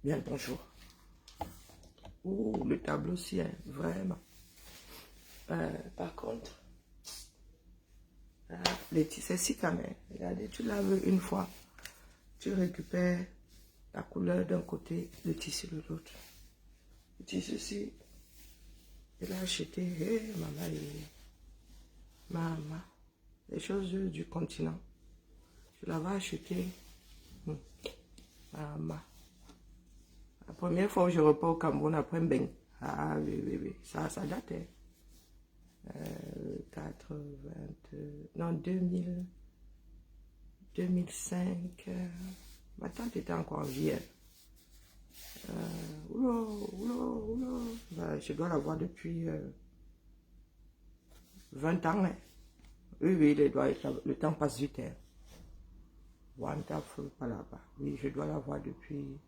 Bien le bonjour. Ouh, le tableau ci, hein, vraiment. Par contre, les tissus ci quand même. Regardez, tu laves une fois, tu récupères la couleur d'un côté, le tissu de l'autre. Le tissu ci, il a acheté, maman, les choses du continent. Je l'avais acheté, maman. La première fois où je repars au Cameroun après Mbeng. Ah oui, ça date. Hein. 2005. Ma tante était encore vie. Je dois l'avoir depuis 20 ans. Hein. Oui, le temps passe vite. Hein. Wonderful, pas là-bas. Oui, je dois l'avoir depuis...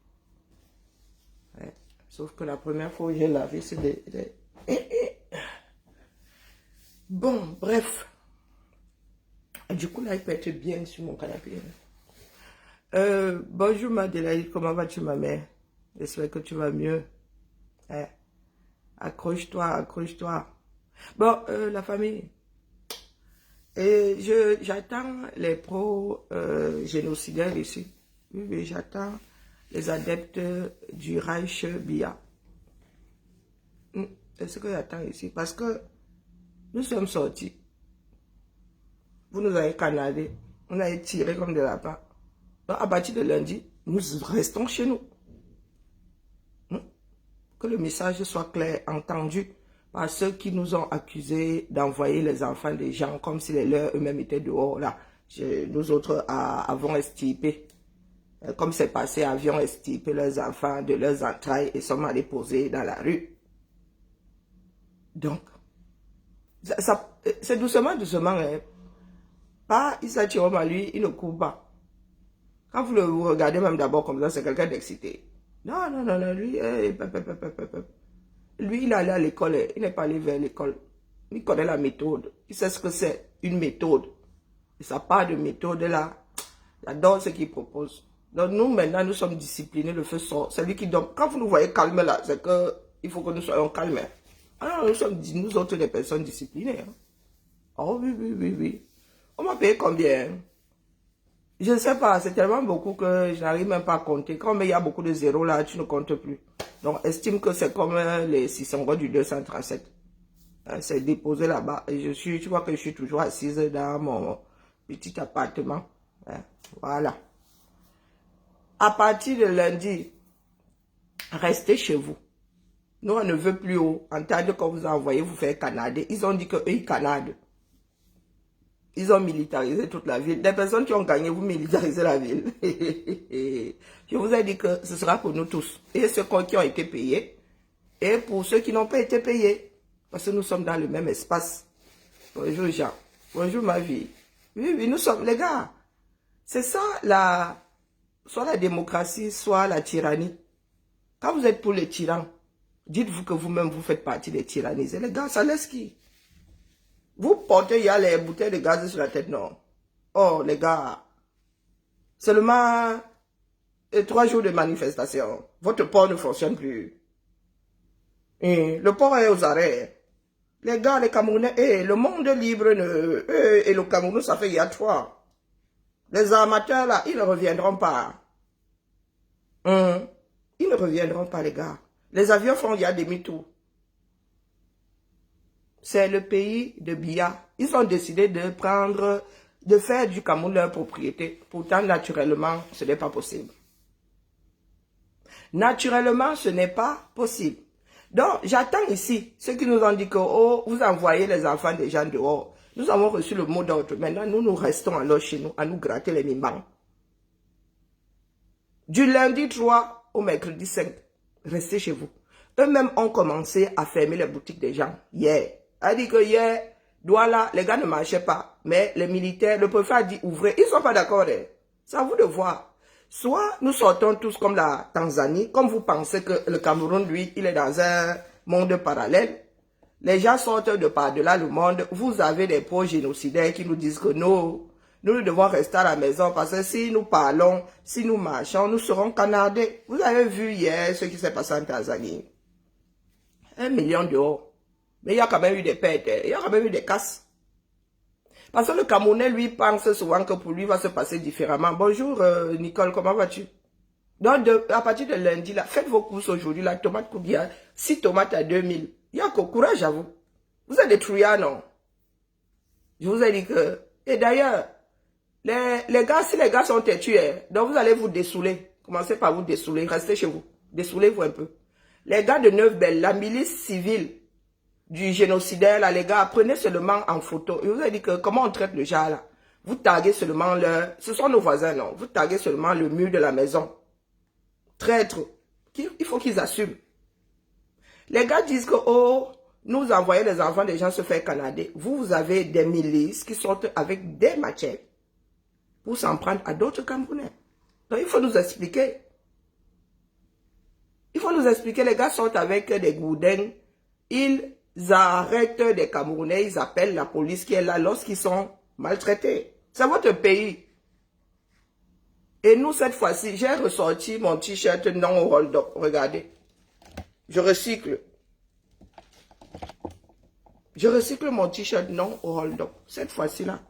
Ouais. Sauf que la première fois où j'ai lavé, c'est des... Bon, bref. Du coup, là, il peut être bien sur mon canapé. Bonjour, Madélaïde. Comment vas-tu, ma mère? J'espère que tu vas mieux. Hein? Accroche-toi, accroche-toi. Bon, la famille. J'attends les pro-génocidaires ici. Oui, j'attends les adeptes du Reich Bia. C'est ce que j'attends ici. Parce que nous sommes sortis. Vous nous avez canardés. On a été tirés comme des lapins. Donc, à partir de lundi, nous restons chez nous. Que le message soit clair, entendu par ceux qui nous ont accusés d'envoyer les enfants des gens comme si les leurs eux-mêmes étaient dehors. Là, nous autres avons estimé, comme c'est passé, avions estimé leurs enfants de leurs entrailles et sommes allés poser dans la rue. Donc, c'est doucement, hein. Pas Issa Chiroma, lui, il ne court pas. Quand vous regardez même d'abord comme ça, c'est quelqu'un d'excité. Non, lui, lui, il est allé à l'école, il n'est pas allé vers l'école. Il connaît la méthode. Il sait ce que c'est, une méthode. Et ça part de méthode là. J'adore ce qu'il propose. Donc nous, maintenant, nous sommes disciplinés, le feu sort. C'est lui qui donne. Quand vous nous voyez calmes là, c'est que il faut que nous soyons calmes. Alors nous sommes, nous autres, des personnes disciplinées. Hein. Oh oui. On m'a payé combien? Je ne sais pas, c'est tellement beaucoup que je n'arrive même pas à compter. Quand il y a beaucoup de zéros là, tu ne comptes plus. Donc, estime que c'est comme les 600 euros du 237. C'est déposé là-bas. Et tu vois que je suis toujours assise dans mon petit appartement. Voilà. À partir de lundi, restez chez vous. Nous, on ne veut plus entendre qu'on vous a envoyé vous faire canader. Ils ont dit qu'eux, ils canadent. Ils ont militarisé toute la ville. Des personnes qui ont gagné, vous militarisez la ville. Je vous ai dit que ce sera pour nous tous. Et ceux qui ont été payés. Et pour ceux qui n'ont pas été payés. Parce que nous sommes dans le même espace. Bonjour Jean. Bonjour ma vie. Oui, nous sommes les gars. C'est ça, soit la démocratie, soit la tyrannie. Quand vous êtes pour les tyrans, dites-vous que vous-même, vous faites partie des tyrannisés. Les gars, ça laisse qui? Vous portez, il y a les bouteilles de gaz sur la tête, non? Oh, les gars, seulement 3 jours de manifestation. Votre port ne fonctionne plus. Et le port est aux arrêts. Les gars, les Camerounais, le monde libre, et le Cameroun, ça fait il y a 3. Les amateurs, là, ils ne reviendront pas. Ils ne reviendront pas, les gars. Les avions font il y a demi-tour. C'est le pays de Biya. Ils ont décidé de faire du Cameroun leur propriété. Pourtant, naturellement, ce n'est pas possible. Naturellement, ce n'est pas possible. Donc, j'attends ici ceux qui nous ont dit que, vous envoyez les enfants des gens dehors. Nous avons reçu le mot d'ordre. Maintenant, nous restons alors chez nous, à nous gratter les mimbans. Du lundi 3 au mercredi 5, restez chez vous. Eux-mêmes ont commencé à fermer les boutiques des gens hier. A dit que hier, Douala, les gars ne marchaient pas. Mais les militaires, le préfet a dit ouvrez. Ils ne sont pas d'accord. Hein. C'est à vous de voir. Soit nous sortons tous comme la Tanzanie, comme vous pensez que le Cameroun, lui, il est dans un monde parallèle. Les gens sortent de par-delà le monde. Vous avez des pro-génocidaires qui nous disent que non, Nous devons rester à la maison parce que si nous parlons, si nous marchons, nous serons canardés. Vous avez vu hier ce qui s'est passé en Tanzanie. 1 million d'euros. Mais il y a quand même eu des pertes, il y a quand même eu des casses. Parce que le Camerounais, lui, pense souvent que pour lui, va se passer différemment. Bonjour, Nicole, comment vas-tu? Donc, à partir de lundi, là, faites vos courses aujourd'hui. La tomate coûte bien 6 tomates à 2000. Il y a qu'au courage à vous. Vous êtes des trouillards, non? Je vous ai dit que... Et d'ailleurs, les gars, si les gars sont têtus, donc vous allez vous dessouler. Commencez par vous dessouler. Restez chez vous. Dessoulez-vous un peu. Les gars de Neuf-Belle, la milice civile du génocidaire, là, les gars, prenez seulement en photo. Je vous ai dit que comment on traite le genre, là. Vous taguez seulement le... Ce sont nos voisins, non? Vous taguez seulement le mur de la maison. Traître. Il faut qu'ils assument. Les gars disent que, oh, nous envoyons les enfants des gens se faire canader. Vous avez des milices qui sortent avec des machettes pour s'en prendre à d'autres Camerounais. Donc, il faut nous expliquer. Il faut nous expliquer, les gars sortent avec des gourdins. Ils arrêtent des Camerounais, ils appellent la police qui est là lorsqu'ils sont maltraités. C'est votre pays. Et nous, cette fois-ci, j'ai ressorti mon t-shirt non au hold-up. Regardez. Je recycle. Je recycle mon t-shirt non au hold-up. Cette fois-ci là.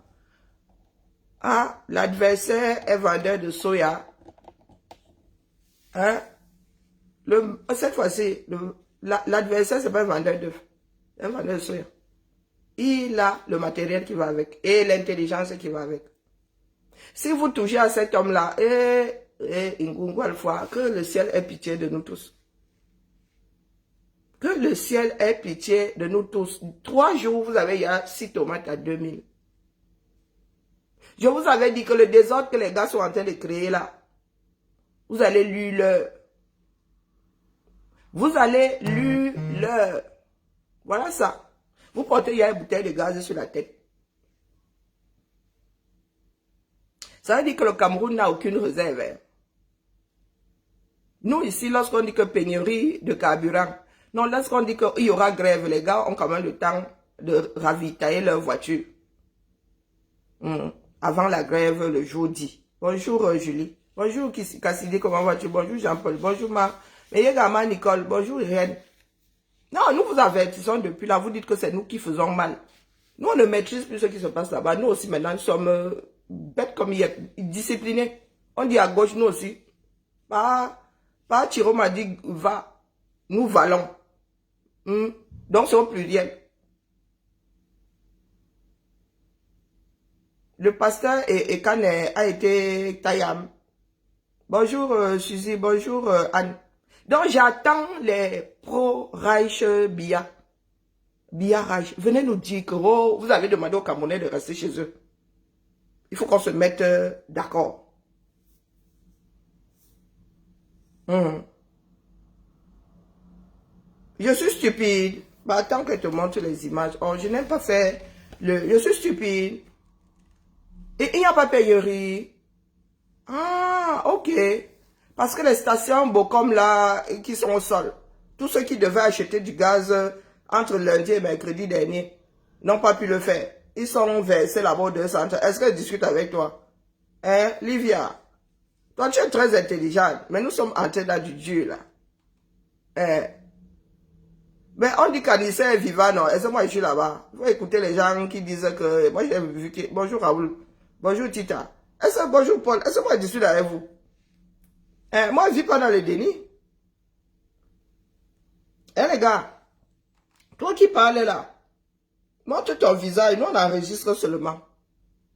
Ah, l'adversaire est vendeur de soya. Hein? Cette fois-ci, l'adversaire, c'est pas un vendeur d'œufs. C'est un vendeur de soya. Il a le matériel qui va avec. Et l'intelligence qui va avec. Si vous touchez à cet homme-là, Ngungu Alpha, que le ciel ait pitié de nous tous. Que le ciel ait pitié de nous tous. 3 jours, vous avez, il y a 6 tomates à 2000. Je vous avais dit que le désordre que les gars sont en train de créer là, vous allez lui leur. Vous allez lui leur. Voilà ça. Vous portez, il y a une bouteille de gaz sur la tête. Ça veut dire que le Cameroun n'a aucune réserve. Hein. Nous, ici, lorsqu'on dit que pénurie de carburant, non, lorsqu'on dit qu'il y aura grève, les gars ont quand même le temps de ravitailler leur voiture. Avant la grève, le jour dit. Bonjour, Julie. Bonjour, Cassidy, comment vas-tu? Bonjour, Jean-Paul. Bonjour, mais également, Nicole. Bonjour, Irène. Non, nous vous avertissons depuis là, vous dites que c'est nous qui faisons mal. Nous, on ne maîtrise plus ce qui se passe là-bas. Nous aussi, maintenant, nous sommes bêtes comme hier, disciplinés. On dit à gauche, nous aussi. Pas Thiro m'a dit, va. Nous valons. Donc, c'est au pluriel. Le pasteur Ekan a été Tayam. Bonjour, Suzy. Bonjour, Anne. Donc, j'attends les pro-Reich Bia. Bia Reich. Venez nous dire que vous avez demandé aux Camerounais de rester chez eux. Il faut qu'on se mette d'accord. Je suis stupide. Bah, attends que je te montre les images. Oh, je n'aime pas faire Je suis stupide. Et il n'y a pas pénurie. Ah, ok. Parce que les stations Bocom là, qui sont au sol, tous ceux qui devaient acheter du gaz entre lundi et mercredi dernier, n'ont pas pu le faire. Ils sont versés là-bas au 200. Est-ce qu'elle discute avec toi? Hein, Livia? Toi, tu es très intelligente, mais nous sommes entrés dans du dur, là. Mais on dit qu'Anissa est vivant, non? Est-ce que moi, je suis là-bas? Il faut écouter les gens qui disent que... Moi, j'ai vu que... Bonjour, Raoul. Bonjour, Tita. Bonjour, Paul. Est-ce que moi, je suis là avec vous? Moi, je ne vis pas dans le déni. Les gars, toi qui parles là, montre ton visage. Nous, on enregistre seulement.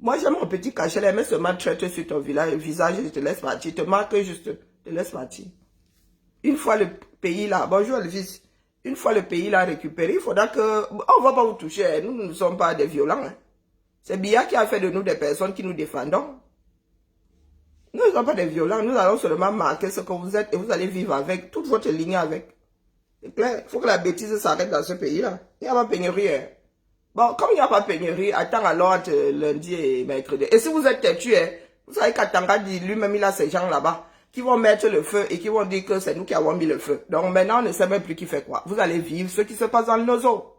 Moi, j'ai mon petit cachet, là, mais seulement traite sur ton visage, je te laisse partir. Je te marque juste, te laisse partir. Une fois le pays là, bonjour Elvis, une fois le pays là récupéré, il faudra que, on ne va pas vous toucher, nous ne sommes pas des violents. Hein. C'est Bia qui a fait de nous des personnes qui nous défendons. Nous ne sommes pas des violents, nous allons seulement marquer ce que vous êtes et vous allez vivre avec, toute votre ligne avec. C'est clair, il faut que la bêtise s'arrête dans ce pays là. Il n'y a pas pénurie. Hein. Bon, comme il n'y a pas pénurie, attends alors entre lundi et mercredi. Et si vous êtes têtu, hein, vous savez qu'Atanga dit lui-même, il a ces gens là-bas qui vont mettre le feu et qui vont dire que c'est nous qui avons mis le feu. Donc maintenant, on ne sait même plus qui fait quoi. Vous allez vivre ce qui se passe dans le nozo.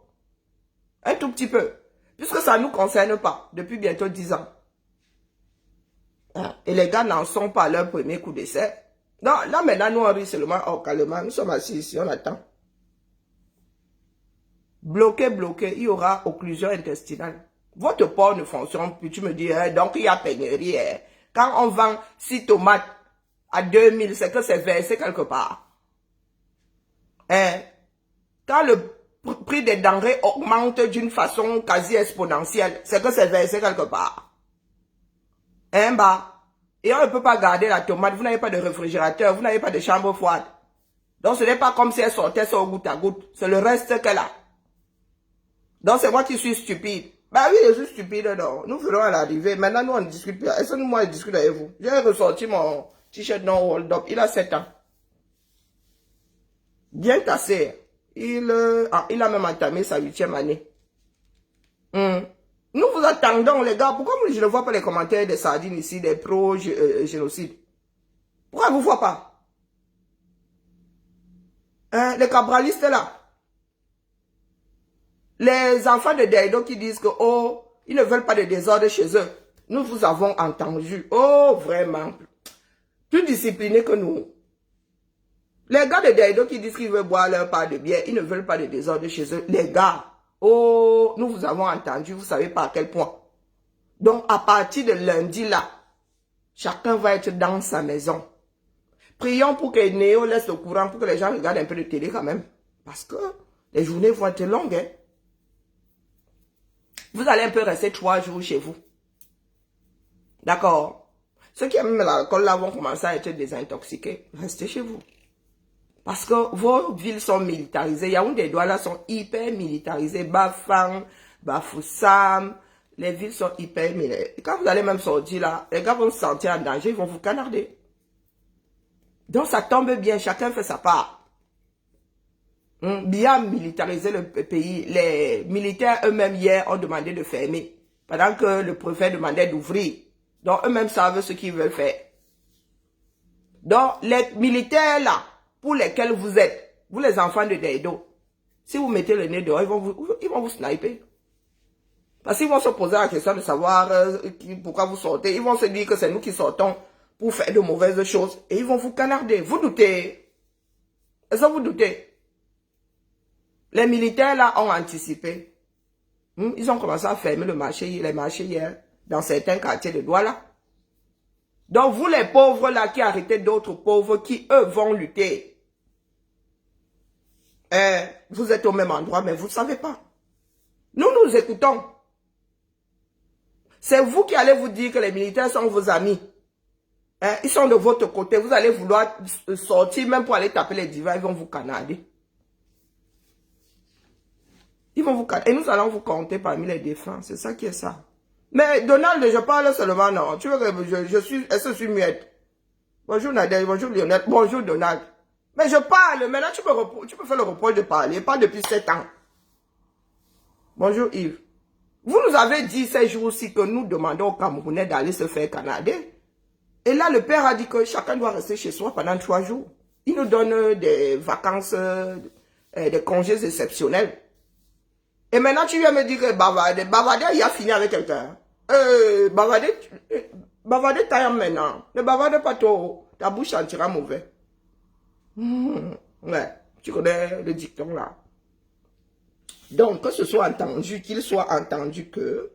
Un tout petit peu. Puisque ça ne nous concerne pas depuis bientôt 10 ans. Hein? Et les gars n'en sont pas à leur premier coup d'essai. Donc là maintenant, nous on rit seulement, oh calmement, nous sommes assis ici, on attend. Bloqué, il y aura occlusion intestinale. Votre porc ne fonctionne plus. Tu me dis, donc il y a pénurie. Quand on vend 6 tomates à 2000, c'est que c'est versé quelque part. Quand le prix des denrées augmente d'une façon quasi exponentielle, c'est que c'est versé quelque part. Et on ne peut pas garder la tomate. Vous n'avez pas de réfrigérateur, vous n'avez pas de chambre froide. Donc ce n'est pas comme si elle sortait ça au goutte à goutte. C'est le reste qu'elle a. Donc c'est moi qui suis stupide. Bah oui, je suis stupide, non. Nous ferons à l'arrivée. Maintenant, nous, on ne discute plus. Est-ce que moi, je discute avec vous? J'ai ressorti mon t-shirt non hold up. Il a 7 ans. Bien cassé. Il a même entamé sa 8e année. Nous vous attendons, les gars. Pourquoi je ne vois pas les commentaires des sardines ici, des pro-génocide? Pourquoi vous ne voyez pas? Les cabralistes là. Les enfants de Daido qui disent que, oh, ils ne veulent pas de désordre chez eux. Nous vous avons entendu. Oh, vraiment. Plus disciplinés que nous. Les gars de Daido qui disent qu'ils veulent boire leur part de bière, ils ne veulent pas de désordre chez eux. Les gars, oh, nous vous avons entendu, vous savez pas à quel point. Donc, à partir de lundi là, chacun va être dans sa maison. Prions pour que Néo laisse le courant, pour que les gens regardent un peu de télé quand même. Parce que les journées vont être longues, hein. Vous allez un peu rester 3 jours chez vous. D'accord? Ceux qui aiment l'alcool là vont commencer à être désintoxiqués. Restez chez vous. Parce que vos villes sont militarisées. Yaoundé et Douala sont hyper militarisées. Bafang, Bafoussam. Les villes sont hyper militarisées. Quand vous allez même sortir là, les gars vont se sentir en danger. Ils vont vous canarder. Donc ça tombe bien. Chacun fait sa part. Bien militariser le pays. Les militaires eux-mêmes hier ont demandé de fermer. Pendant que le préfet demandait d'ouvrir. Donc eux-mêmes savent ce qu'ils veulent faire. Donc les militaires là, pour lesquels vous êtes, vous les enfants de Daido, si vous mettez le nez dehors, ils vont vous sniper. Parce qu'ils vont se poser la question de savoir pourquoi vous sortez. Ils vont se dire que c'est nous qui sortons pour faire de mauvaises choses. Et ils vont vous canarder. Vous doutez? Est-ce que vous doutez? Les militaires là ont anticipé. Ils ont commencé à fermer les marchés hier dans certains quartiers de Douala. Donc vous les pauvres là qui arrêtez d'autres pauvres qui eux vont lutter. Vous êtes au même endroit mais vous ne savez pas. Nous nous écoutons. C'est vous qui allez vous dire que les militaires sont vos amis. Ils sont de votre côté. Vous allez vouloir sortir même pour aller taper les divins. Ils vont vous canarder. Ils vont vous canarder. Et nous allons vous compter parmi les défunts. C'est ça qui est ça. Mais Donald, je parle seulement, non. Tu veux que est-ce que je suis muette? Bonjour Nadège, bonjour Lionel, bonjour Donald. Mais je parle, maintenant tu peux faire le reproche de parler, pas depuis 7 ans. Bonjour Yves. Vous nous avez dit ces jours-ci que nous demandons aux Camerounais d'aller se faire canader. Et là, le père a dit que chacun doit rester chez soi pendant 3 jours. Il nous donne des vacances, des congés exceptionnels. Et maintenant, tu viens me dire que Bavarder, il a fini avec quelqu'un. Bavarder taille maintenant. Ne bavarde pas trop. Ta bouche sentira mauvais. Ouais, tu connais le dicton là. Donc, que ce soit entendu, qu'il soit entendu que,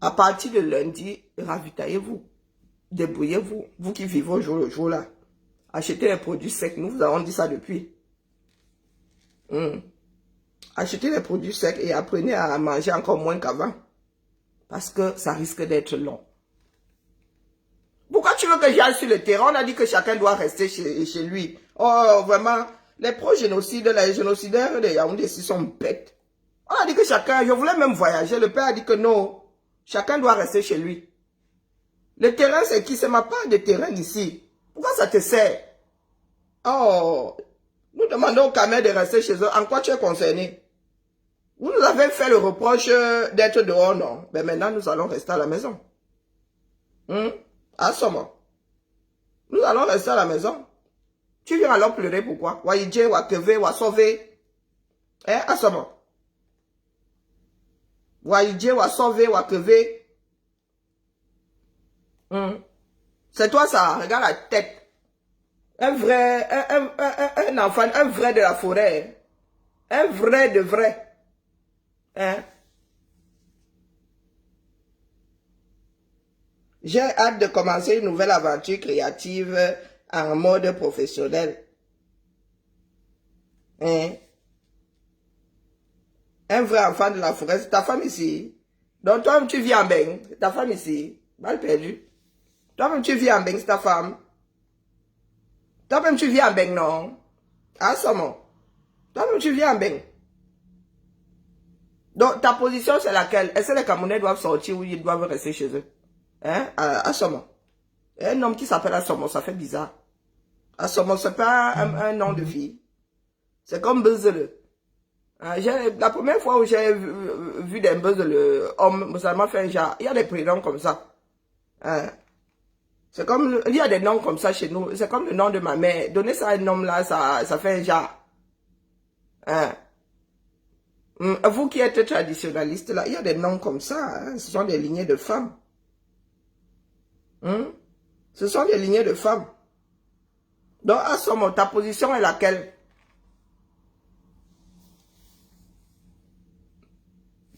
à partir de lundi, ravitaillez-vous. Débrouillez-vous. Vous qui vivez au jour le jour là. Achetez les produits secs. Nous vous avons dit ça depuis. Achetez les produits secs et apprenez à manger encore moins qu'avant. Parce que ça risque d'être long. Pourquoi tu veux que j'aille sur le terrain? On a dit que chacun doit rester chez lui. Oh, vraiment, les pro-génocides, les génocidaires de Yaoundé ici sont bêtes. On a dit que chacun, je voulais même voyager. Le père a dit que non, chacun doit rester chez lui. Le terrain, c'est qui? C'est ma part de terrain ici. Pourquoi ça te sert? Oh, nous demandons aux Camerounais de rester chez eux. En quoi tu es concerné? Vous nous avez fait le reproche d'être dehors, non? Mais maintenant, nous allons rester à la maison. À ce moment. Nous allons rester à la maison. Tu viens alors pleurer pourquoi? Waïdje, Wakeve, Wasove. À ce moment. Waïdje, Wasove, Wakeve. C'est toi ça, regarde la tête. Un vrai, un enfant, un vrai de la forêt. Un vrai de vrai. Hein? J'ai hâte de commencer une nouvelle aventure créative en mode professionnel. Hein? Un vrai enfant de la forêt, c'est ta femme ici. Donc toi-même tu vis en Beng, c'est ta femme ici. Mal perdu. Toi-même tu vis en Beng, c'est ta femme. Toi-même tu vis en Beng, non? Ah, comment? Toi-même tu vis en Beng. Donc ta position c'est laquelle? Est-ce que les Camerounais doivent sortir ou ils doivent rester chez eux? Hein? Assomo. Un homme qui s'appelle Assomo, ça fait bizarre. Assomo, c'est pas un nom de fille. C'est comme Bezele. La première fois où j'ai vu des Bezele, homme, ça m'a fait un genre. Il y a des prénoms comme ça. Hein? C'est comme, il y a des noms comme ça chez nous. C'est comme le nom de ma mère. Donner ça à un homme là, ça fait un genre. Hein? Vous qui êtes traditionnaliste là, il y a des noms comme ça. Hein? Ce sont des lignées de femmes. Ce sont des lignées de femmes. Donc, à ce moment, ta position est laquelle?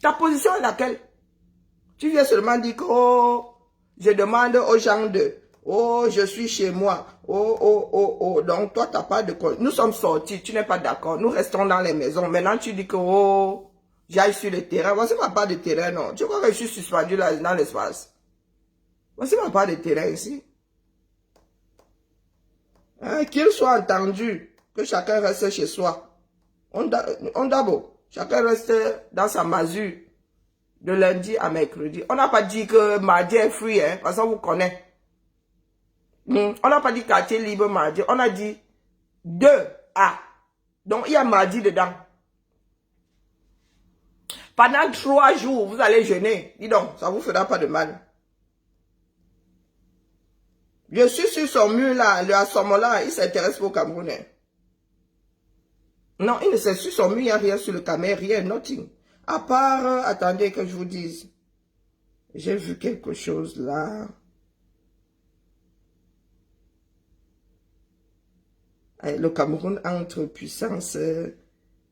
Ta position est laquelle? Tu viens seulement dire que, oh, je demande aux gens de, oh, je suis chez moi, oh, oh, oh, oh, donc toi, tu n'as pas de... Nous sommes sortis, tu n'es pas d'accord, nous restons dans les maisons. Maintenant, tu dis que, oh, j'aille sur le terrain. Voici ma part de terrain, non. Tu vois que je suis suspendu là, dans l'espace. Voici ma part de terrain ici. Hein, qu'il soit entendu que chacun reste chez soi. On d'abord, chacun reste dans sa masure de lundi à mercredi. On n'a pas dit que mardi est free, hein, parce qu'on vous connaît. On n'a pas dit quartier libre mardi, on a dit 2A. Donc il y a mardi dedans. Pendant 3 jours, vous allez jeûner. Dis donc, ça vous fera pas de mal. Je suis sur son mur là, le Assomo là, il s'intéresse pour Camerounais. Non, il ne sait sur son mur, il n'y a rien sur le caméra, rien, nothing. À part, attendez que je vous dise. J'ai vu quelque chose là. Le Cameroun entre puissances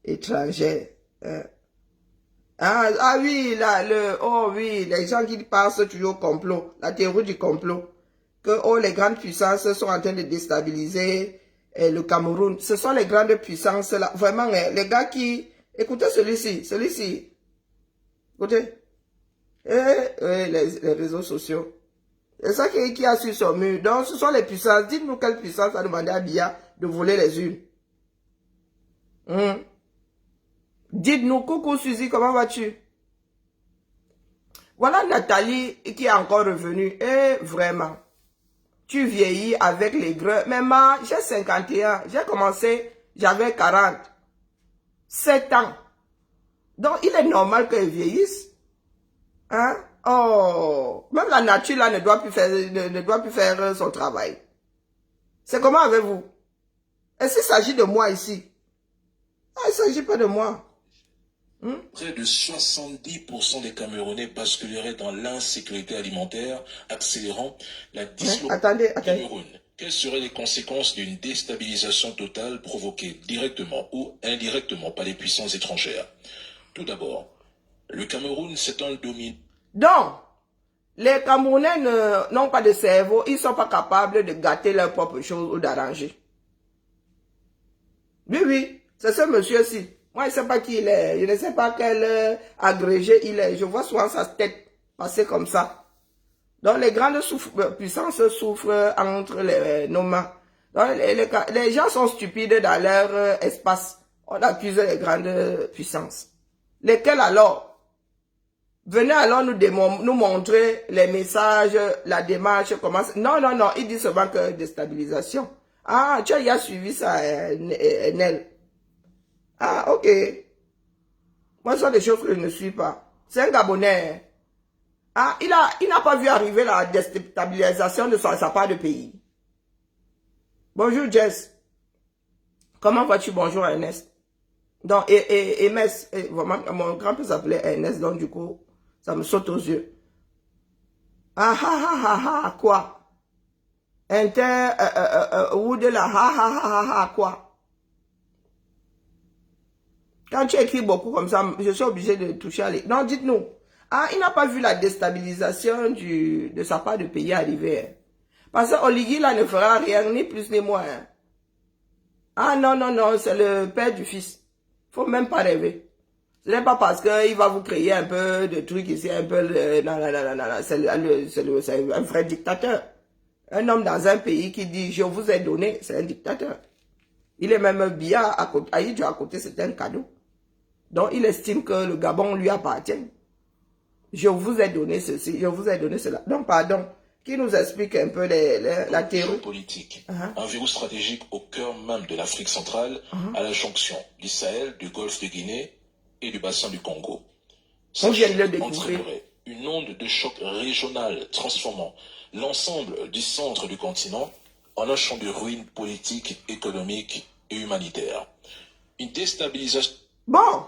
étrangères. Oui, là, oh oui, les gens qui passent toujours au complot, la théorie du complot. Que oh, les grandes puissances sont en train de déstabiliser le Cameroun. Ce sont les grandes puissances là. Vraiment, les gars qui... Écoutez celui-ci. Écoutez. Les réseaux sociaux. C'est ça qui a sur son mur. Donc, ce sont les puissances. Dites-nous quelle puissance a demandé à Biya de voler les urnes. Dites-nous, coucou Suzy, comment vas-tu? Voilà Nathalie qui est encore revenue. Vraiment. Tu vieillis avec les greux. Mais moi, j'ai 51. J'ai commencé, j'avais 47 ans. Donc, il est normal qu'elle vieillisse. Hein? Oh, même la nature là ne doit plus faire son travail. C'est comment avec vous? Est-ce qu'il s'agit de moi ici? Ah, il ne s'agit pas de moi. Près de 70% des Camerounais basculeraient dans l'insécurité alimentaire, accélérant la dislocation du Cameroun. Quelles seraient les conséquences d'une déstabilisation totale provoquée directement ou indirectement par les puissances étrangères? Tout d'abord, le Cameroun c'est un dominant. Donc, les Camerounais n'ont pas de cerveau, ils ne sont pas capables de gâter leurs propres choses ou d'arranger. Oui, c'est ce monsieur-ci. Moi, je ne sais pas qui il est. Je ne sais pas quel agrégé il est. Je vois souvent sa tête passer comme ça. Donc, les grandes puissances souffrent entre nos mains. Donc, les gens sont stupides dans leur espace. On accuse les grandes puissances. Lesquelles alors? Venez alors nous montrer les messages, la démarche, comment... Non, il dit seulement que déstabilisation. Ah, tu as suivi ça, Nel. Ah, ok. Moi, ce sont des choses que je ne suis pas. C'est un Gabonais. Ah, il n'a pas vu arriver la déstabilisation de sa part de pays. Bonjour, Jess. Comment vas-tu? Bonjour, Ernest. Donc, Ernest, mon grand-père s'appelait Ernest, donc du coup, ça me saute aux yeux. Ah, ah, ah, ah, ah, quoi? Ou de la, ah, ah, ah, ah, quoi? Quand tu écris beaucoup comme ça, je suis obligé de toucher à les... Non, dites-nous. Ah, il n'a pas vu la déstabilisation de sa part de pays arriver. Parce que Oligui, là, ne fera rien, ni plus ni moins. Ah, non, non, non, c'est le père du fils. Faut même pas rêver. Ce n'est pas parce qu'il va vous créer un peu de trucs ici, un peu... non, non, non, non, non, c'est un vrai dictateur. Un homme dans un pays qui dit « je vous ai donné », c'est un dictateur. Il est même bien à côté, à côté, c'est un cadeau. Donc, il estime que le Gabon lui appartient. Je vous ai donné ceci, je vous ai donné cela. Donc, pardon, qui nous explique un peu la théorie politique. Un verrou stratégique au cœur même de l'Afrique centrale, à la jonction du Sahel, du golfe de Guinée et du bassin du Congo. On vient de le découvrir. Une onde de choc régional transformant l'ensemble du centre du continent en un champ de ruines politiques, économiques et humanitaires. Une déstabilisation... Bon,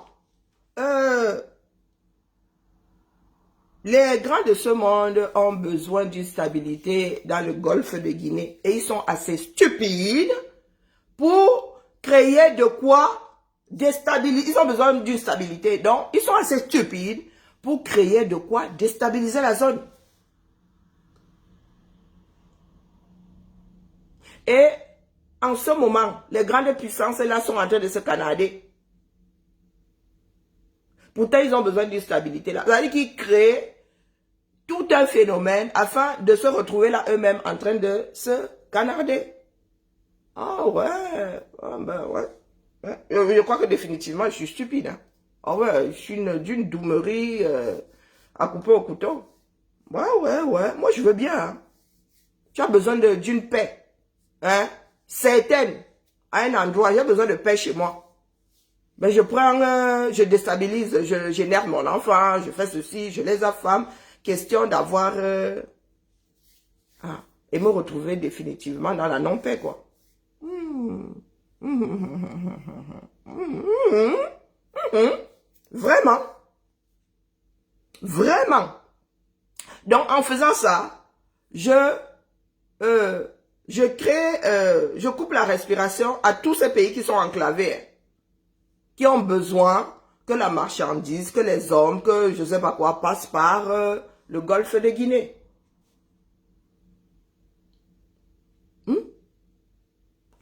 les grands de ce monde ont besoin d'une stabilité dans le golfe de Guinée et ils sont assez stupides pour créer de quoi déstabiliser. Ils ont besoin d'une stabilité, donc ils sont assez stupides pour créer de quoi déstabiliser la zone. Et en ce moment, les grandes puissances là sont en train de se canader. Pourtant, ils ont besoin d'une stabilité là. C'est-à-dire qu'ils créent tout un phénomène afin de se retrouver là eux-mêmes en train de se canarder. Ah ouais, ah ben ouais. Je crois que définitivement, je suis stupide. Hein. Ah ouais, je suis d'une doumerie à couper au couteau. Ouais, ouais, ouais. Moi, je veux bien. Hein. Tu as besoin d'une paix. Hein, certaine. À un endroit, j'ai besoin de paix chez moi. Mais je prends, je déstabilise, j'énerve mon enfant, je fais ceci, je les affame. Question d'avoir... et me retrouver définitivement dans la non-paix, quoi. Vraiment. Vraiment. Donc, en faisant ça, je coupe la respiration à tous ces pays qui sont enclavés, qui ont besoin que la marchandise, que les hommes, que je ne sais pas quoi, passent par le golfe de Guinée.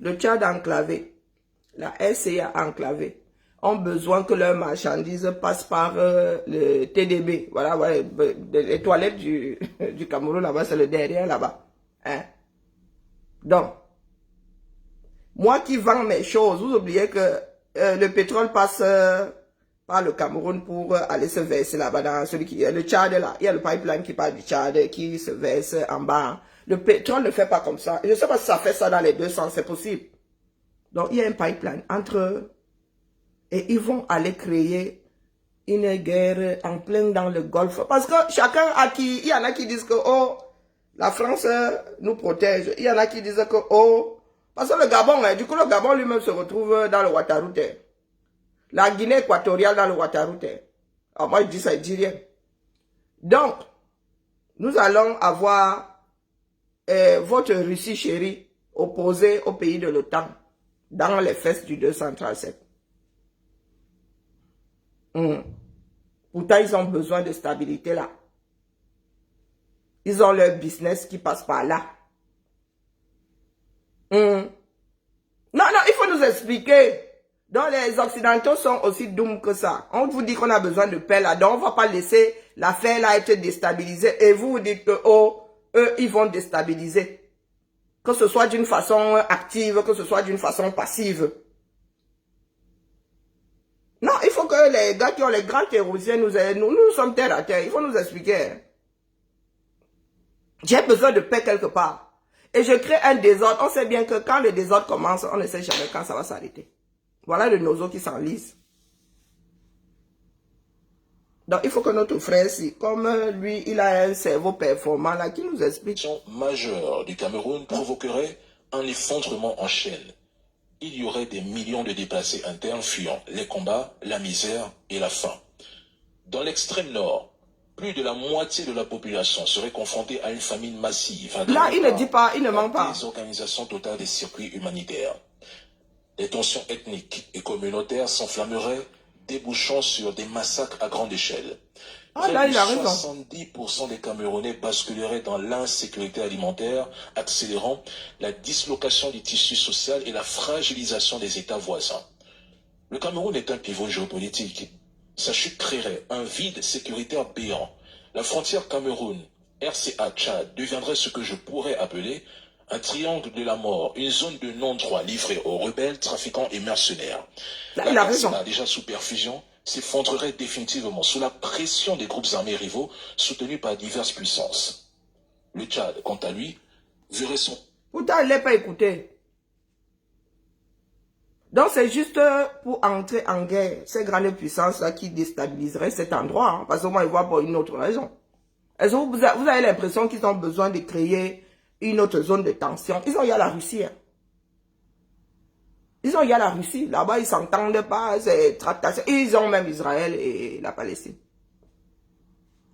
Le Tchad enclavé, la SCA enclavée, ont besoin que leurs marchandises passent par le TDB. Voilà, voilà, les toilettes du Cameroun, là-bas, c'est le derrière, là-bas. Hein? Donc, moi qui vends mes choses, vous oubliez que le pétrole passe par le Cameroun pour aller se verser là-bas dans celui qui est le Tchad là. Il y a le pipeline qui part du Tchad qui se verse en bas. Le pétrole ne fait pas comme ça. Je ne sais pas si ça fait ça dans les deux sens, c'est possible. Donc il y a un pipeline entre eux et ils vont aller créer une guerre en plein dans le Golfe. Parce que chacun a qui, il y en a qui disent que oh, la France nous protège. Il y en a qui disent que oh, parce que le Gabon, du coup le Gabon lui-même se retrouve dans le Ouattara. La Guinée équatoriale dans le Ouattara. Alors moi je dis ça, je dis rien. Donc, nous allons avoir votre Russie chérie opposée au pays de l'OTAN dans les fesses du 237. Pourtant, ils ont besoin de stabilité là. Ils ont leur business qui passe par là. Non, non, il faut nous expliquer. Donc, les Occidentaux sont aussi dooms que ça. On vous dit qu'on a besoin de paix là. Donc, on ne va pas laisser l'affaire là être déstabilisée. Et vous dites que, oh, eux, ils vont déstabiliser. Que ce soit d'une façon active, que ce soit d'une façon passive. Non, il faut que les gars qui ont les grands théoriciens nous sommes terre à terre. Il faut nous expliquer. J'ai besoin de paix quelque part. Et je crée un désordre. On sait bien que quand le désordre commence, on ne sait jamais quand ça va s'arrêter. Voilà le nozo qui s'enlise. Donc, il faut que notre frère, comme lui, il a un cerveau performant là, qui nous explique. La situation majeure du Cameroun provoquerait un effondrement en chaîne. Il y aurait des millions de déplacés internes fuyant les combats, la misère et la faim. Dans l'extrême nord, plus de la moitié de la population serait confrontée à une famine massive. Là, il ne dit pas, il ne ment pas. Les organisations totales des circuits humanitaires. Les tensions ethniques et communautaires s'enflammeraient, débouchant sur des massacres à grande échelle. Ah, là, il a raison. 70% des Camerounais basculeraient dans l'insécurité alimentaire, accélérant la dislocation du tissu social et la fragilisation des États voisins. Le Cameroun est un pivot géopolitique. Sa chute créerait un vide sécuritaire béant. La frontière Cameroun-RCA-Tchad deviendrait ce que je pourrais appeler un triangle de la mort, une zone de non-droit livrée aux rebelles, trafiquants et mercenaires. Là, il a raison. Déjà sous perfusion, s'effondrerait définitivement sous la pression des groupes armés rivaux soutenus par diverses puissances. Le Tchad, quant à lui, verrait son... Pourtant, il ne l'a pas écouté. Donc, c'est juste pour entrer en guerre, ces grandes puissances-là qui déstabiliseraient cet endroit. Hein, parce que moi, ils voient pour une autre raison. Est-ce que vous avez l'impression qu'ils ont besoin de créer une autre zone de tension? Ils ont y a la Russie. Hein. Ils ont y a la Russie. Là-bas, ils ne s'entendent pas. C'est tractation. Ils ont même Israël et la Palestine.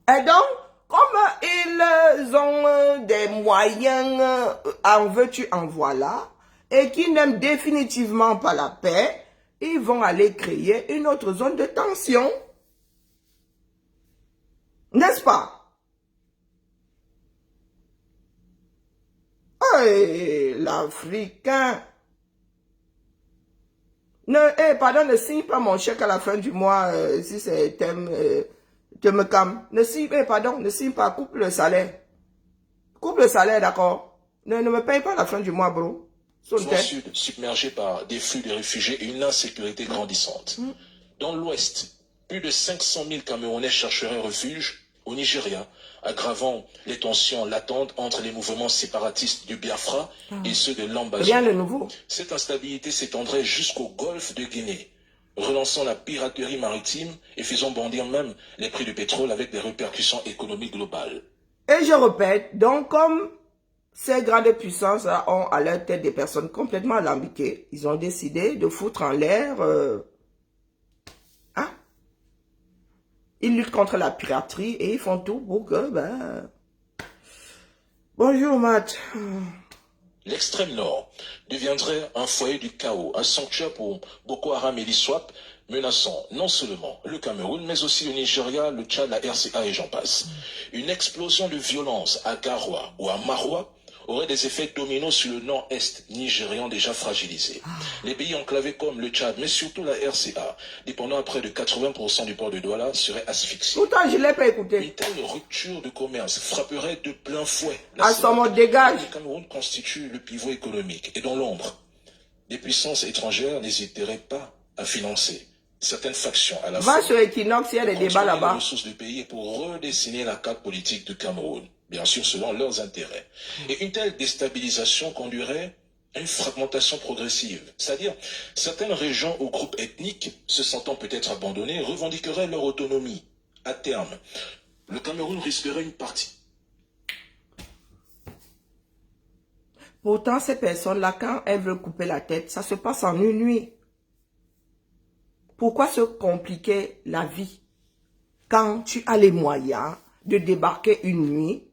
Et donc, comme ils ont des moyens, en veux-tu, en voilà, et qui n'aiment définitivement pas la paix, ils vont aller créer une autre zone de tension. N'est-ce pas? Hey, l'Africain. Pardon, ne signe pas mon chèque à la fin du mois, si c'est thème, te me calme. Ne signe pas, coupe le salaire. Coupe le salaire, d'accord? Ne me paye pas à la fin du mois, bro. Sud, submergé par des flux de réfugiés et une insécurité grandissante. Dans l'Ouest, plus de 500 000 Camerounais chercheraient refuge au Nigeria, aggravant les tensions latentes entre les mouvements séparatistes du Biafra et ceux de l'Ambazonie. Rien de nouveau. Cette instabilité s'étendrait jusqu'au golfe de Guinée, relançant la piraterie maritime et faisant bondir même les prix du pétrole avec des répercussions économiques globales. Et je répète, donc comme ces grandes puissances ont à leur tête des personnes complètement alambiquées, ils ont décidé de foutre en l'air... Ils luttent contre la piraterie et ils font tout pour que... Bonjour, Matt. L'extrême nord deviendrait un foyer du chaos, un sanctuaire pour Boko Haram et l'ISWAP, menaçant non seulement le Cameroun, mais aussi le Nigeria, le Tchad, la RCA et j'en passe. Une explosion de violence à Garoua ou à Maroua aurait des effets dominos sur le nord-est nigérian déjà fragilisé. Les pays enclavés comme le Tchad, mais surtout la RCA, dépendant à près de 80% du port de Douala, seraient asphyxiés. Pourtant, je ne l'ai pas écouté. Une telle rupture de commerce frapperait de plein fouet. À son mot, dégage. Le Cameroun constitue le pivot économique et dans l'ombre, des puissances étrangères n'hésiteraient pas à financer certaines factions à la fois. Va sur Equinox, il y a des débats là-bas. Les ressources du pays pour redessiner la carte politique du Cameroun, bien sûr selon leurs intérêts. Et une telle déstabilisation conduirait à une fragmentation progressive. C'est-à-dire, certaines régions ou groupes ethniques, se sentant peut-être abandonnés, revendiqueraient leur autonomie. À terme, le Cameroun risquerait une partie. Pourtant, ces personnes-là, quand elles veulent couper la tête, ça se passe en une nuit. Pourquoi se compliquer la vie quand tu as les moyens de débarquer une nuit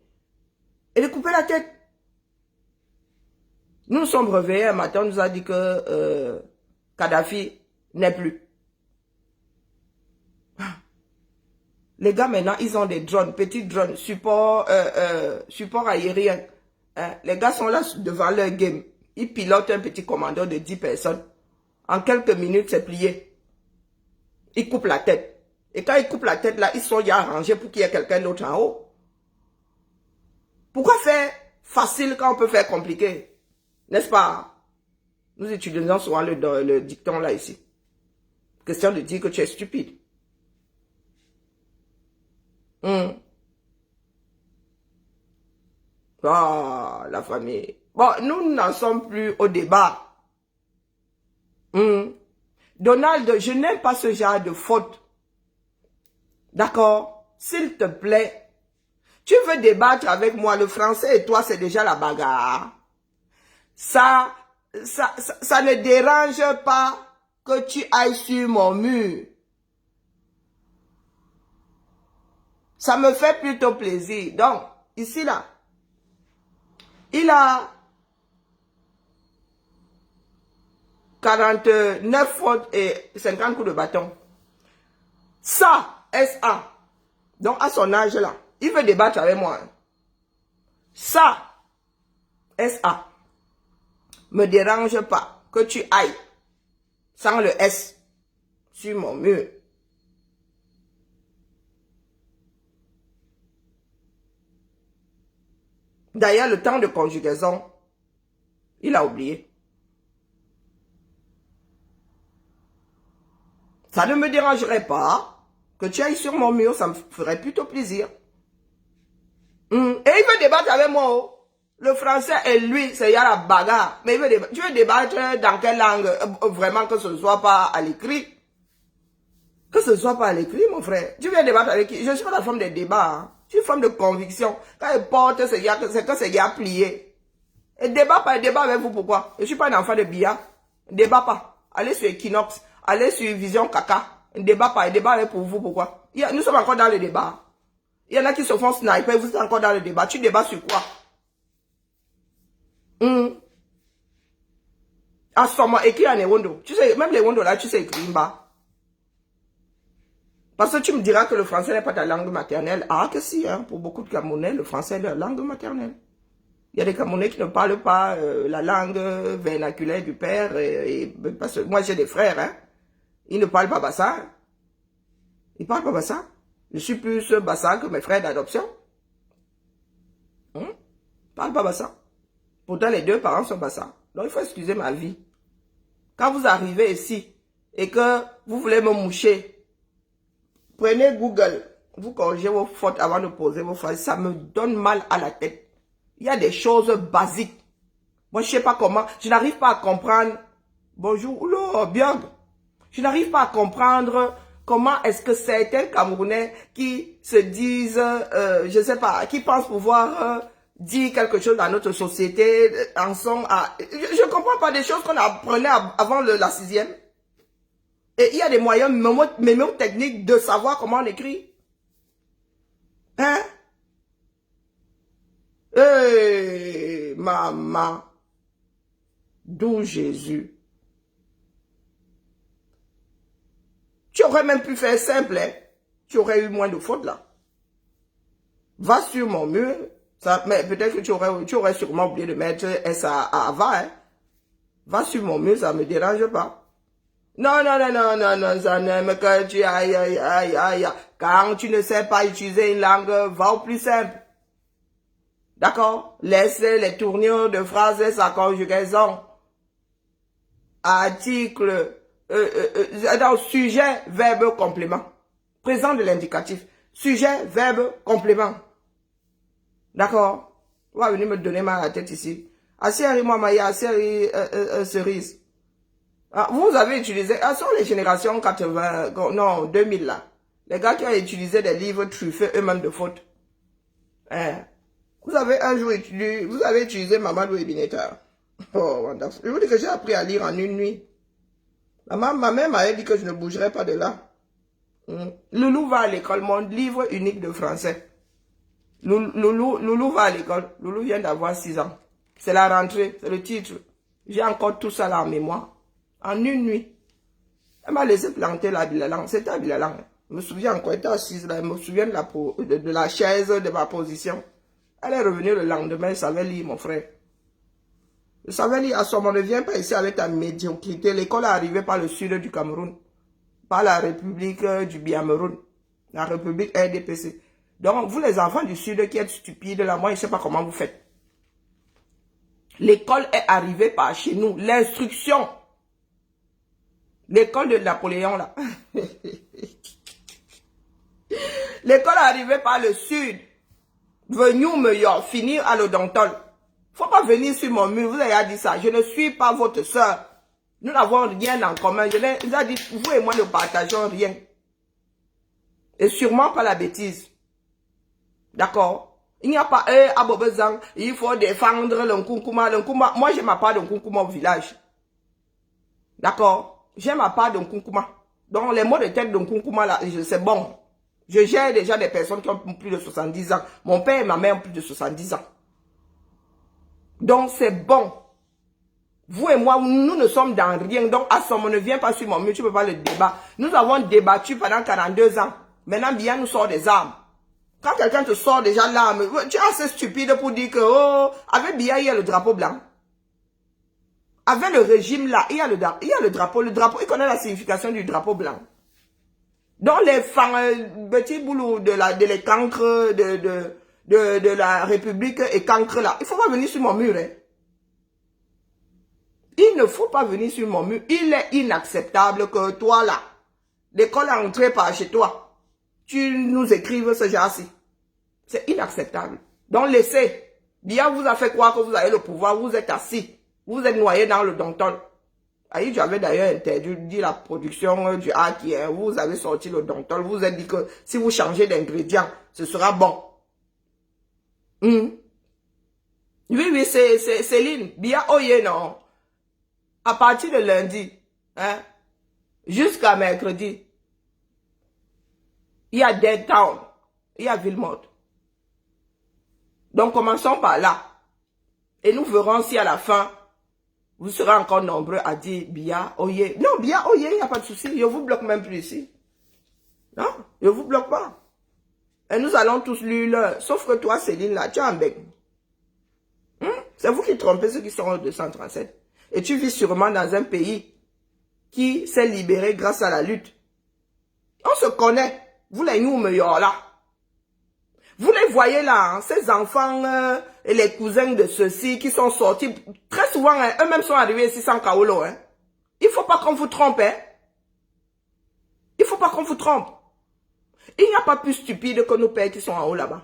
et de couper la tête? Nous nous sommes réveillés un matin, on nous a dit que Kadhafi n'est plus. Les gars maintenant, ils ont des drones, petits drones, support aérien. Hein? Les gars sont là devant leur game. Ils pilotent un petit commando de 10 personnes. En quelques minutes, c'est plié. Ils coupent la tête. Et quand ils coupent la tête, là, ils sont déjà arrangés pour qu'il y ait quelqu'un d'autre en haut. Pourquoi faire facile quand on peut faire compliqué? N'est-ce pas? Nous utilisons souvent le dicton là ici. Question de dire que tu es stupide. Ah, la famille. Bon, nous n'en sommes plus au débat. Donald, je n'aime pas ce genre de faute. D'accord? S'il te plaît. Tu veux débattre avec moi, le français et toi, c'est déjà la bagarre. Ça ne dérange pas que tu ailles sur mon mur. Ça me fait plutôt plaisir. Donc, ici, là, il a 49 fautes et 50 coups de bâton. Ça, SA. Donc, à son âge, là, il veut débattre avec moi. Ça, SA. Me dérange pas que tu ailles sans le S sur mon mur. D'ailleurs, le temps de conjugaison, il a oublié. Ça ne me dérangerait pas que tu ailles sur mon mur, ça me ferait plutôt plaisir. Et il veut débattre avec moi. Oh. Le français et lui, c'est y a la bagarre. Mais il veut débattre. Tu veux débattre dans quelle langue? Vraiment que ce ne soit pas à l'écrit. Que ce ne soit pas à l'écrit, mon frère. Tu viens débattre avec qui? Je ne suis pas la femme de débat. Hein. Je suis une femme de conviction. Quand elle porte, c'est que c'est y a plié. Et débat pas, débat avec vous, pourquoi? Je ne suis pas un enfant de billard. Débat pas. Allez sur Equinox. Allez sur Vision Caca. Débat pas, débat avec pour vous, pourquoi? Nous sommes encore dans le débat. Il y en a qui se font sniper, vous êtes encore dans le débat. Tu débats sur quoi? Ah, sûrement écrit en Ewondo. Tu sais, même les Wondo là, tu sais écrire en bas. Parce que tu me diras que le français n'est pas ta langue maternelle. Ah, que si, hein. Pour beaucoup de Camerounais, le français est leur langue maternelle. Il y a des Camerounais qui ne parlent pas la langue vernaculaire du père. Parce que moi, j'ai des frères, hein. Ils ne parlent pas bassa. Ils parlent pas bassa. Je suis plus bassa que mes frères d'adoption. Parle pas bassa. Pourtant, les deux parents sont bassa. Donc, il faut excuser ma vie. Quand vous arrivez ici et que vous voulez me moucher, prenez Google. Vous corrigez vos fautes avant de poser vos phrases. Ça me donne mal à la tête. Il y a des choses basiques. Moi, je ne sais pas comment. Je n'arrive pas à comprendre. Bonjour, oula, bien. Je n'arrive pas à comprendre comment est-ce que certains Camerounais qui se disent, je ne sais pas, qui pensent pouvoir dire quelque chose dans notre société, en sont à... Je ne comprends pas des choses qu'on apprenait avant la 6e. Et il y a des moyens mémotechniques de savoir comment on écrit. Hein? Maman, d'où Jésus. Tu aurais même pu faire simple, hein? Tu aurais eu moins de fautes là. Va sur mon mur, ça, mais peut-être que tu aurais sûrement oublié de mettre S avant, hein? Va sur mon mur, ça ne me dérange pas. Non, ça n'aime que tu aïe. Quand tu ne sais pas utiliser une langue, va au plus simple. D'accord? Laisse les tournures de phrases et sa conjugaison. Article, dans sujet, verbe, complément. Présent de l'indicatif. Sujet, verbe, complément. D'accord? On va venir me donner mal à la tête ici. Asseri Mouamaya, Asseri Cerise. Ah, vous avez utilisé, ce sont les générations 80, non, 2000 là. Les gars qui ont utilisé des livres truffés eux-mêmes de fautes. Vous avez un jour utilisé, vous avez utilisé Mamadou Ebineta. Oh, wonderful. Je vous dis que j'ai appris à lire en une nuit. Ma mère m'avait dit que je ne bougerais pas de là. Loulou va à l'école, mon livre unique de français. Loulou va à l'école. Loulou vient d'avoir 6 ans. C'est la rentrée, c'est le titre. J'ai encore tout ça là en mémoire. En une nuit. Elle m'a laissé planter la Bilalang. C'était à Bilalang. Je me souviens encore, elle était assise là. Je me souviens de la chaise, de ma position. Elle est revenue le lendemain, elle savait lire, mon frère. Je savais lire. À ce moment, ne viens pas ici avec ta médiocrité. L'école est arrivée par le sud du Cameroun. Par la République du Biameroun. La République RDPC. Donc, vous les enfants du sud qui êtes stupides là, moi je ne sais pas comment vous faites. L'école est arrivée par chez nous. L'instruction. L'école de Napoléon là. L'école est arrivée par le sud. Venu me finir à l'odontol. Faut pas venir sur mon mur, vous avez dit ça. Je ne suis pas votre soeur. Nous n'avons rien en commun. Je vous ai dit, vous et moi ne partageons rien. Et sûrement pas la bêtise. D'accord? Il n'y a pas à Bobezang, il faut défendre le Nkunkuma. Moi, j'ai ma part de Nkunkuma au village. D'accord? J'ai ma part de Nkunkuma. Donc, les mots de tête de Nkunkuma, là, c'est bon. Je gère déjà des personnes qui ont plus de 70 ans. Mon père et ma mère ont plus de 70 ans. Donc, c'est bon. Vous et moi, nous ne sommes dans rien. Donc, à ce moment, ne viens pas sur mon mur, tu ne peux pas le débat. Nous avons débattu pendant 42 ans. Maintenant, Biya nous sort des armes. Quand quelqu'un te sort déjà l'arme, tu es assez stupide pour dire que, oh, avec Biya, il y a le drapeau blanc. Avec le régime là, il y a le drapeau. Le drapeau, il connaît la signification du drapeau blanc. Donc, les petits boulots de les cancres de la République et cancres là, il ne faut pas venir sur mon mur, hein. Il ne faut pas venir sur mon mur. Il est inacceptable que toi là, l'école est entrée par chez toi, tu nous écrives ce genre-ci. C'est inacceptable. Donc laissez. Biya vous a fait croire que vous avez le pouvoir, vous êtes assis. Vous êtes noyé dans le Dontol. Aïe, j'avais d'ailleurs interdit la production du haki. Hein. Vous avez sorti le Dontol. Vous avez dit que si vous changez d'ingrédients, ce sera bon. Oui, c'est Céline. Biya oye non. À partir de lundi, hein, jusqu'à mercredi, il y a Dead Town, il y a Villemort. Donc, commençons par là. Et nous verrons si à la fin, vous serez encore nombreux à dire Biya Oye. Non, Biya Oye, il n'y a pas de souci. Je vous bloque même plus ici. Non, je ne vous bloque pas. Et nous allons tous lire. Sauf que toi, Céline, là, tu as un bec. C'est vous qui trompez ceux qui sont au 237. Et tu vis sûrement dans un pays qui s'est libéré grâce à la lutte. On se connaît. Vous les nous meilleurs là. Vous les voyez là, hein, ces enfants et les cousins de ceux-ci qui sont sortis. Très souvent, hein, eux-mêmes sont arrivés ici sans Kaolo. Hein. Il ne faut pas qu'on vous trompe. Hein. Il ne faut pas qu'on vous trompe. Il n'y a pas plus stupide que nos pères qui sont en haut là-bas.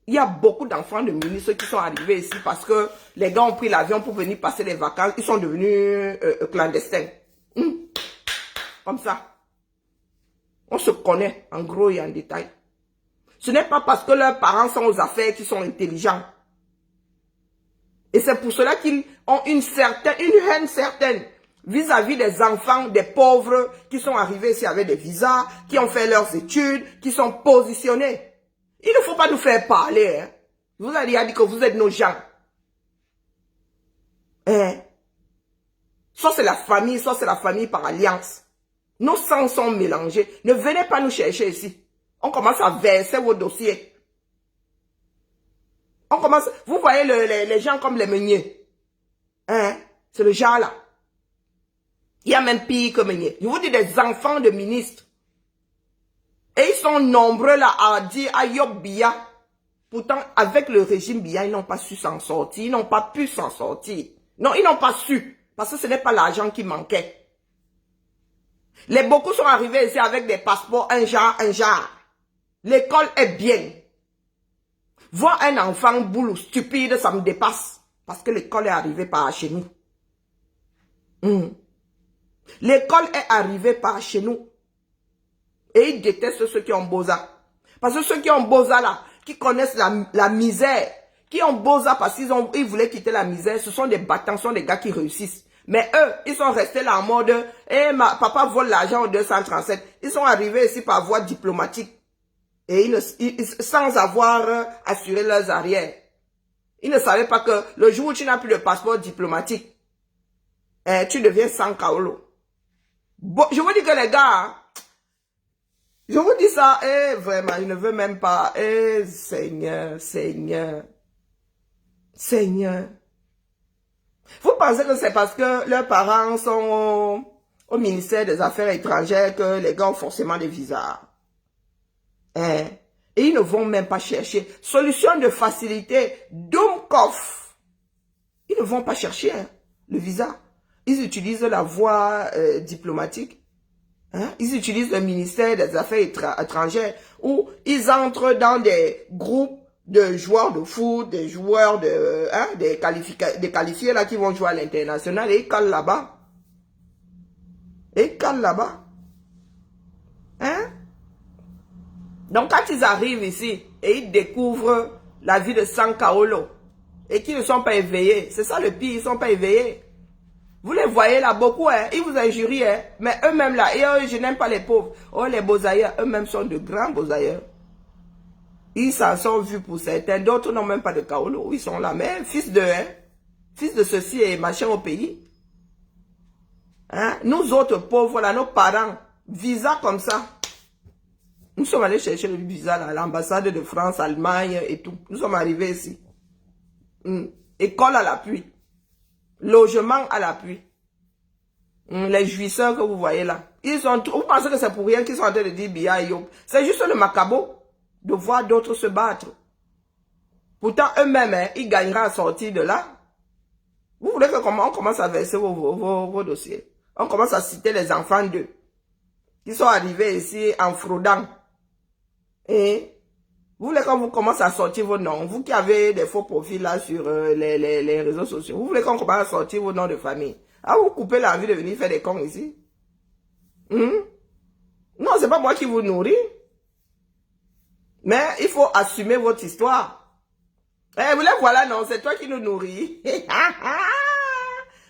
Il y a beaucoup d'enfants de ministres qui sont arrivés ici parce que les gars ont pris l'avion pour venir passer les vacances. Ils sont devenus clandestins. Comme ça. On se connaît en gros et en détail. Ce n'est pas parce que leurs parents sont aux affaires qu'ils sont intelligents. Et c'est pour cela qu'ils ont une haine certaine vis-à-vis des enfants, des pauvres qui sont arrivés ici avec des visas, qui ont fait leurs études, qui sont positionnés. Il ne faut pas nous faire parler. Hein. Je vous ai déjà dit que vous êtes nos gens. Hein? Soit c'est la famille, soit c'est la famille par alliance. Nos sangs sont mélangés. Ne venez pas nous chercher ici. On commence à verser vos dossiers. On commence... Vous voyez les gens comme les meuniers. Hein? C'est le genre là. Il y a même pire que meunier. Je vous dis des enfants de ministres. Et ils sont nombreux là à dire à Yob Biya. Pourtant, avec le régime Biya, ils n'ont pas su s'en sortir. Ils n'ont pas pu s'en sortir. Non, ils n'ont pas su. Parce que ce n'est pas l'argent qui manquait. Beaucoup sont arrivés ici avec des passeports, un genre. L'école est bien. Voir un enfant boulot stupide, ça me dépasse. Parce que l'école est arrivée par chez nous. L'école est arrivée par chez nous. Et ils détestent ceux qui ont Boza. Parce que ceux qui ont Boza là, qui connaissent la misère, qui ont Boza parce qu'ils voulaient quitter la misère, ce sont des battants, ce sont des gars qui réussissent. Mais eux, ils sont restés là en mode, papa vole l'argent au 237. Ils sont arrivés ici par voie diplomatique. Et sans avoir assuré leurs arrières. Ils ne savaient pas que le jour où tu n'as plus de passeport diplomatique, tu deviens sans Kaolo. Bon, je vous dis que les gars, je vous dis ça, vraiment, je ne veux même pas. Seigneur. Vous pensez que c'est parce que leurs parents sont au ministère des Affaires étrangères que les gars ont forcément des visas? Et ils ne vont même pas chercher. Solution de facilité, Dumkov. Ils ne vont pas chercher le visa. Ils utilisent la voie diplomatique. Ils utilisent le ministère des Affaires étrangères où ils entrent dans des groupes de joueurs de foot, des joueurs des qualifiés là qui vont jouer à l'international et ils calent là-bas. Donc quand ils arrivent ici et ils découvrent la vie de Sankaolo et qu'ils ne sont pas éveillés, c'est ça le pire, ils ne sont pas éveillés. Vous les voyez là, beaucoup, hein, ils vous injurient, hein, mais eux-mêmes là, et eux, je n'aime pas les pauvres. Oh, les beaux-ailleurs, eux-mêmes sont de grands beaux-ailleurs. Ils s'en sont vus pour certains, d'autres n'ont même pas de kaolo, ils sont là, mais fils de, hein, fils de ceci et machin au pays. Hein? Nous autres pauvres, là, nos parents, visa comme ça. Nous sommes allés chercher le visa là, à l'ambassade de France, Allemagne et tout. Nous sommes arrivés ici. École à l'appui. Logement à l'appui. Les jouisseurs que vous voyez là. Ils sont, vous pensez que c'est pour rien qu'ils sont en train de dire Biya et Yop. C'est juste le macabo de voir d'autres se battre. Pourtant, eux-mêmes, hein, ils gagneraient à sortir de là. Vous voulez que comment on commence à verser vos dossiers? On commence à citer les enfants d'eux qui sont arrivés ici en fraudant. Et vous voulez qu'on vous commence à sortir vos noms? Vous qui avez des faux profils là sur les réseaux sociaux. Vous voulez qu'on commence à sortir vos noms de famille? Ah, vous coupez l'envie de venir faire des cons ici? Non, c'est pas moi qui vous nourris. Mais il faut assumer votre histoire. Eh, vous les voilà, non, c'est toi qui nous nourris.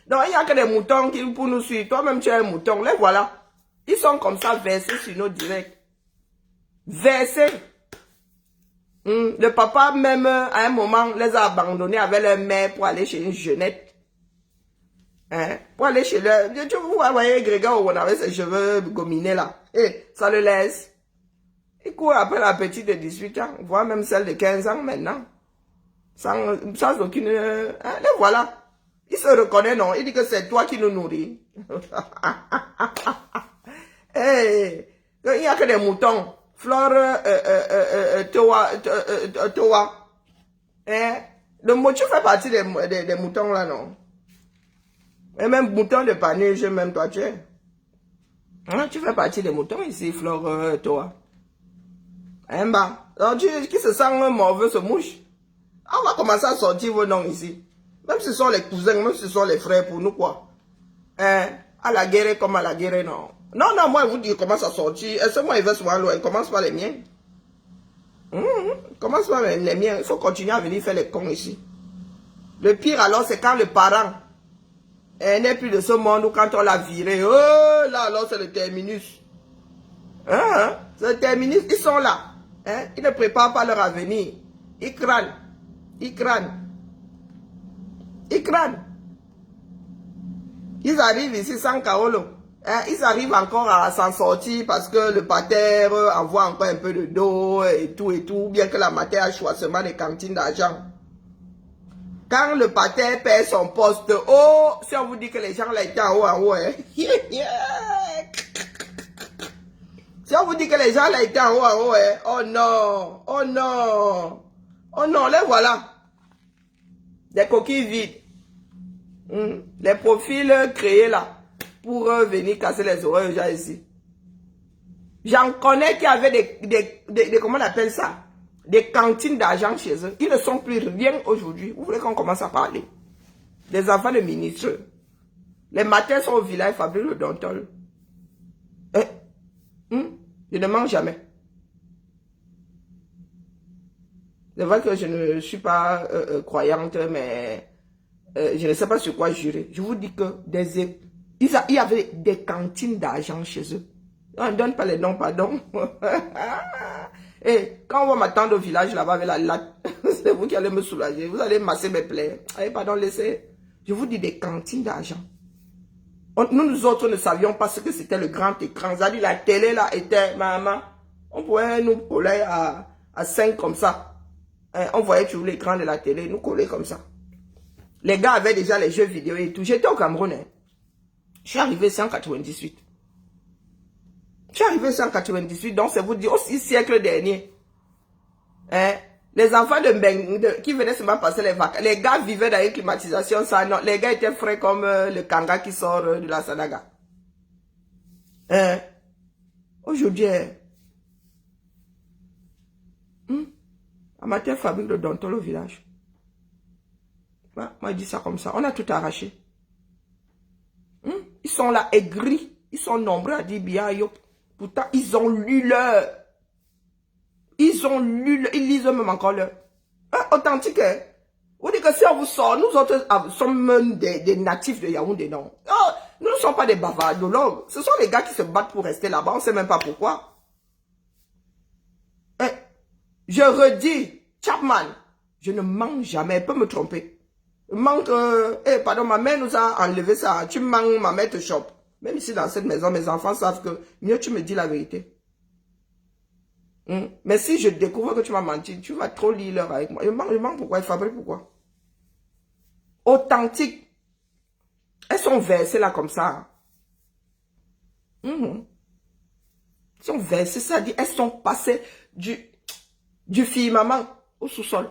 Non, il n'y a que des moutons qui pour nous suivre. Toi-même, tu es un mouton. Les voilà. Ils sont comme ça versés sur nos directs. Versés. Le papa, même, à un moment, les a abandonnés avec leur mère pour aller chez une jeunette. Hein? Pour aller chez leur... Tu voyez Grégor où on avait ses cheveux gominés là. Et ça le laisse. Il court après la petite de 18 ans, voire même celle de 15 ans maintenant. Sans aucune... Hein? Les voilà. Il se reconnaît, non? Il dit que c'est toi qui nous nourris. Hey, il n'y a que des moutons. Flore, Toa. Hein? Le mot, tu fais partie des moutons là, non? Et même mouton de Panurge, même toi, tu es. Hein? Tu fais partie des moutons ici, Flore, Toa. Hein, bah. Alors, qui se sent mauvais, se mouche. On va commencer à sortir vos noms ici. Même si ce sont les cousins, même si ce sont les frères pour nous, quoi. Hein? À la guerre comme à la guerre, non. Non, non, moi, je vous dis, il commence à sortir. Et moi, il va souvent loin. Il commence par les miens. Commence par les miens. Il faut continuer à venir faire les cons ici. Le pire, alors, c'est quand le parent n'est plus de ce monde ou quand on l'a viré. Oh, là, alors, c'est le terminus. Hein? C'est le terminus. Ils sont là. Hein? Ils ne préparent pas leur avenir. Ils crânent. Ils crânent. Ils crânent. Ils arrivent ici sans kaolo. Hein, ils arrivent encore à s'en sortir parce que le pater envoie encore un peu de dos et tout, bien que la mater a choisissement des cantines d'argent. Quand le pater perd son poste, oh, si on vous dit que les gens là étaient en haut, hein. Si on vous dit que les gens là étaient en haut, hein. Oh non, oh non, oh non, les voilà. Des coquilles vides. Les profils créés là pour venir casser les oreilles aux gens ici. J'en connais qui avaient des comment on appelle ça? Des cantines d'argent chez eux. Ils ne sont plus rien aujourd'hui. Vous voulez qu'on commence à parler? Des enfants de ministres. Les matins sont au village, fabriquent le dontol. Je ne mange jamais. C'est vrai que je ne suis pas croyante, mais je ne sais pas sur quoi jurer. Je vous dis que il y avait des cantines d'argent chez eux. On ne donne pas les noms, pardon. Et quand on va m'attendre au village là-bas avec la latte, c'est vous qui allez me soulager. Vous allez masser mes plaies. Allez, pardon, laissez. Je vous dis des cantines d'argent. Nous autres ne savions pas ce que c'était le grand écran. C'est-à-dire la télé là était, maman, on pouvait nous coller à 5 comme ça. On voyait toujours l'écran de la télé, nous coller comme ça. Les gars avaient déjà les jeux vidéo et tout. J'étais au Cameroun. Je suis arrivé ici en 98. Je suis arrivé ici en 98, donc c'est vous dire aussi siècle dernier. Les enfants qui venaient seulement passer les vacances, les gars vivaient dans une climatisation, ça, non, les gars étaient frais comme le kanga qui sort de la Sanaga. Aujourd'hui, Amateur fabrique de dontol au village. Moi, je dis ça comme ça. On a tout arraché. Ils sont là aigris. Ils sont nombreux à dire Biya Yop. Pourtant, ils ont lu leur. Ils ont lu leur. Ils lisent même encore leur. Authentique, hein? Vous dites que si on vous sort, nous autres sommes des natifs de Yaoundé, non? ne sommes pas des bavardologues. Ce sont les gars qui se battent pour rester là-bas. On ne sait même pas pourquoi. Eh, je redis, Chapman, je ne mens jamais. Elle peut me tromper. Manque, pardon, ma mère nous a enlevé ça. Tu manques, ma mère te chope. Même ici dans cette maison, mes enfants savent que mieux tu me dis la vérité. Mais si je découvre que tu m'as menti, tu vas trop lire avec moi. Je mens pourquoi? Il fabrique pourquoi? Authentique. Elles sont versées là comme ça. Elles sont versées, ça dit, elles sont passées du firmament au sous-sol.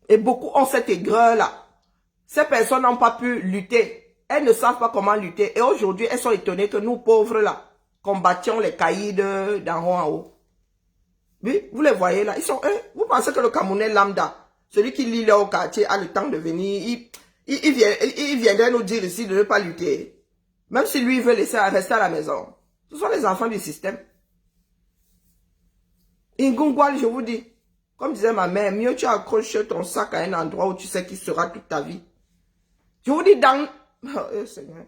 Et beaucoup ont cette aigreur là. Ces personnes n'ont pas pu lutter. Elles ne savent pas comment lutter. Et aujourd'hui, elles sont étonnées que nous, pauvres là, combattions les caïds d'en haut en haut. Oui, vous les voyez là. Ils sont, vous pensez que le Camerounais lambda, celui qui lit là au quartier, a le temps de venir, il viendrait nous dire ici de ne pas lutter. Même si lui, il veut laisser rester à la maison. Ce sont les enfants du système. Ingungwal, je vous dis, comme disait ma mère, mieux tu accroches ton sac à un endroit où tu sais qu'il sera toute ta vie. Je vous dis dans... Oh, Seigneur.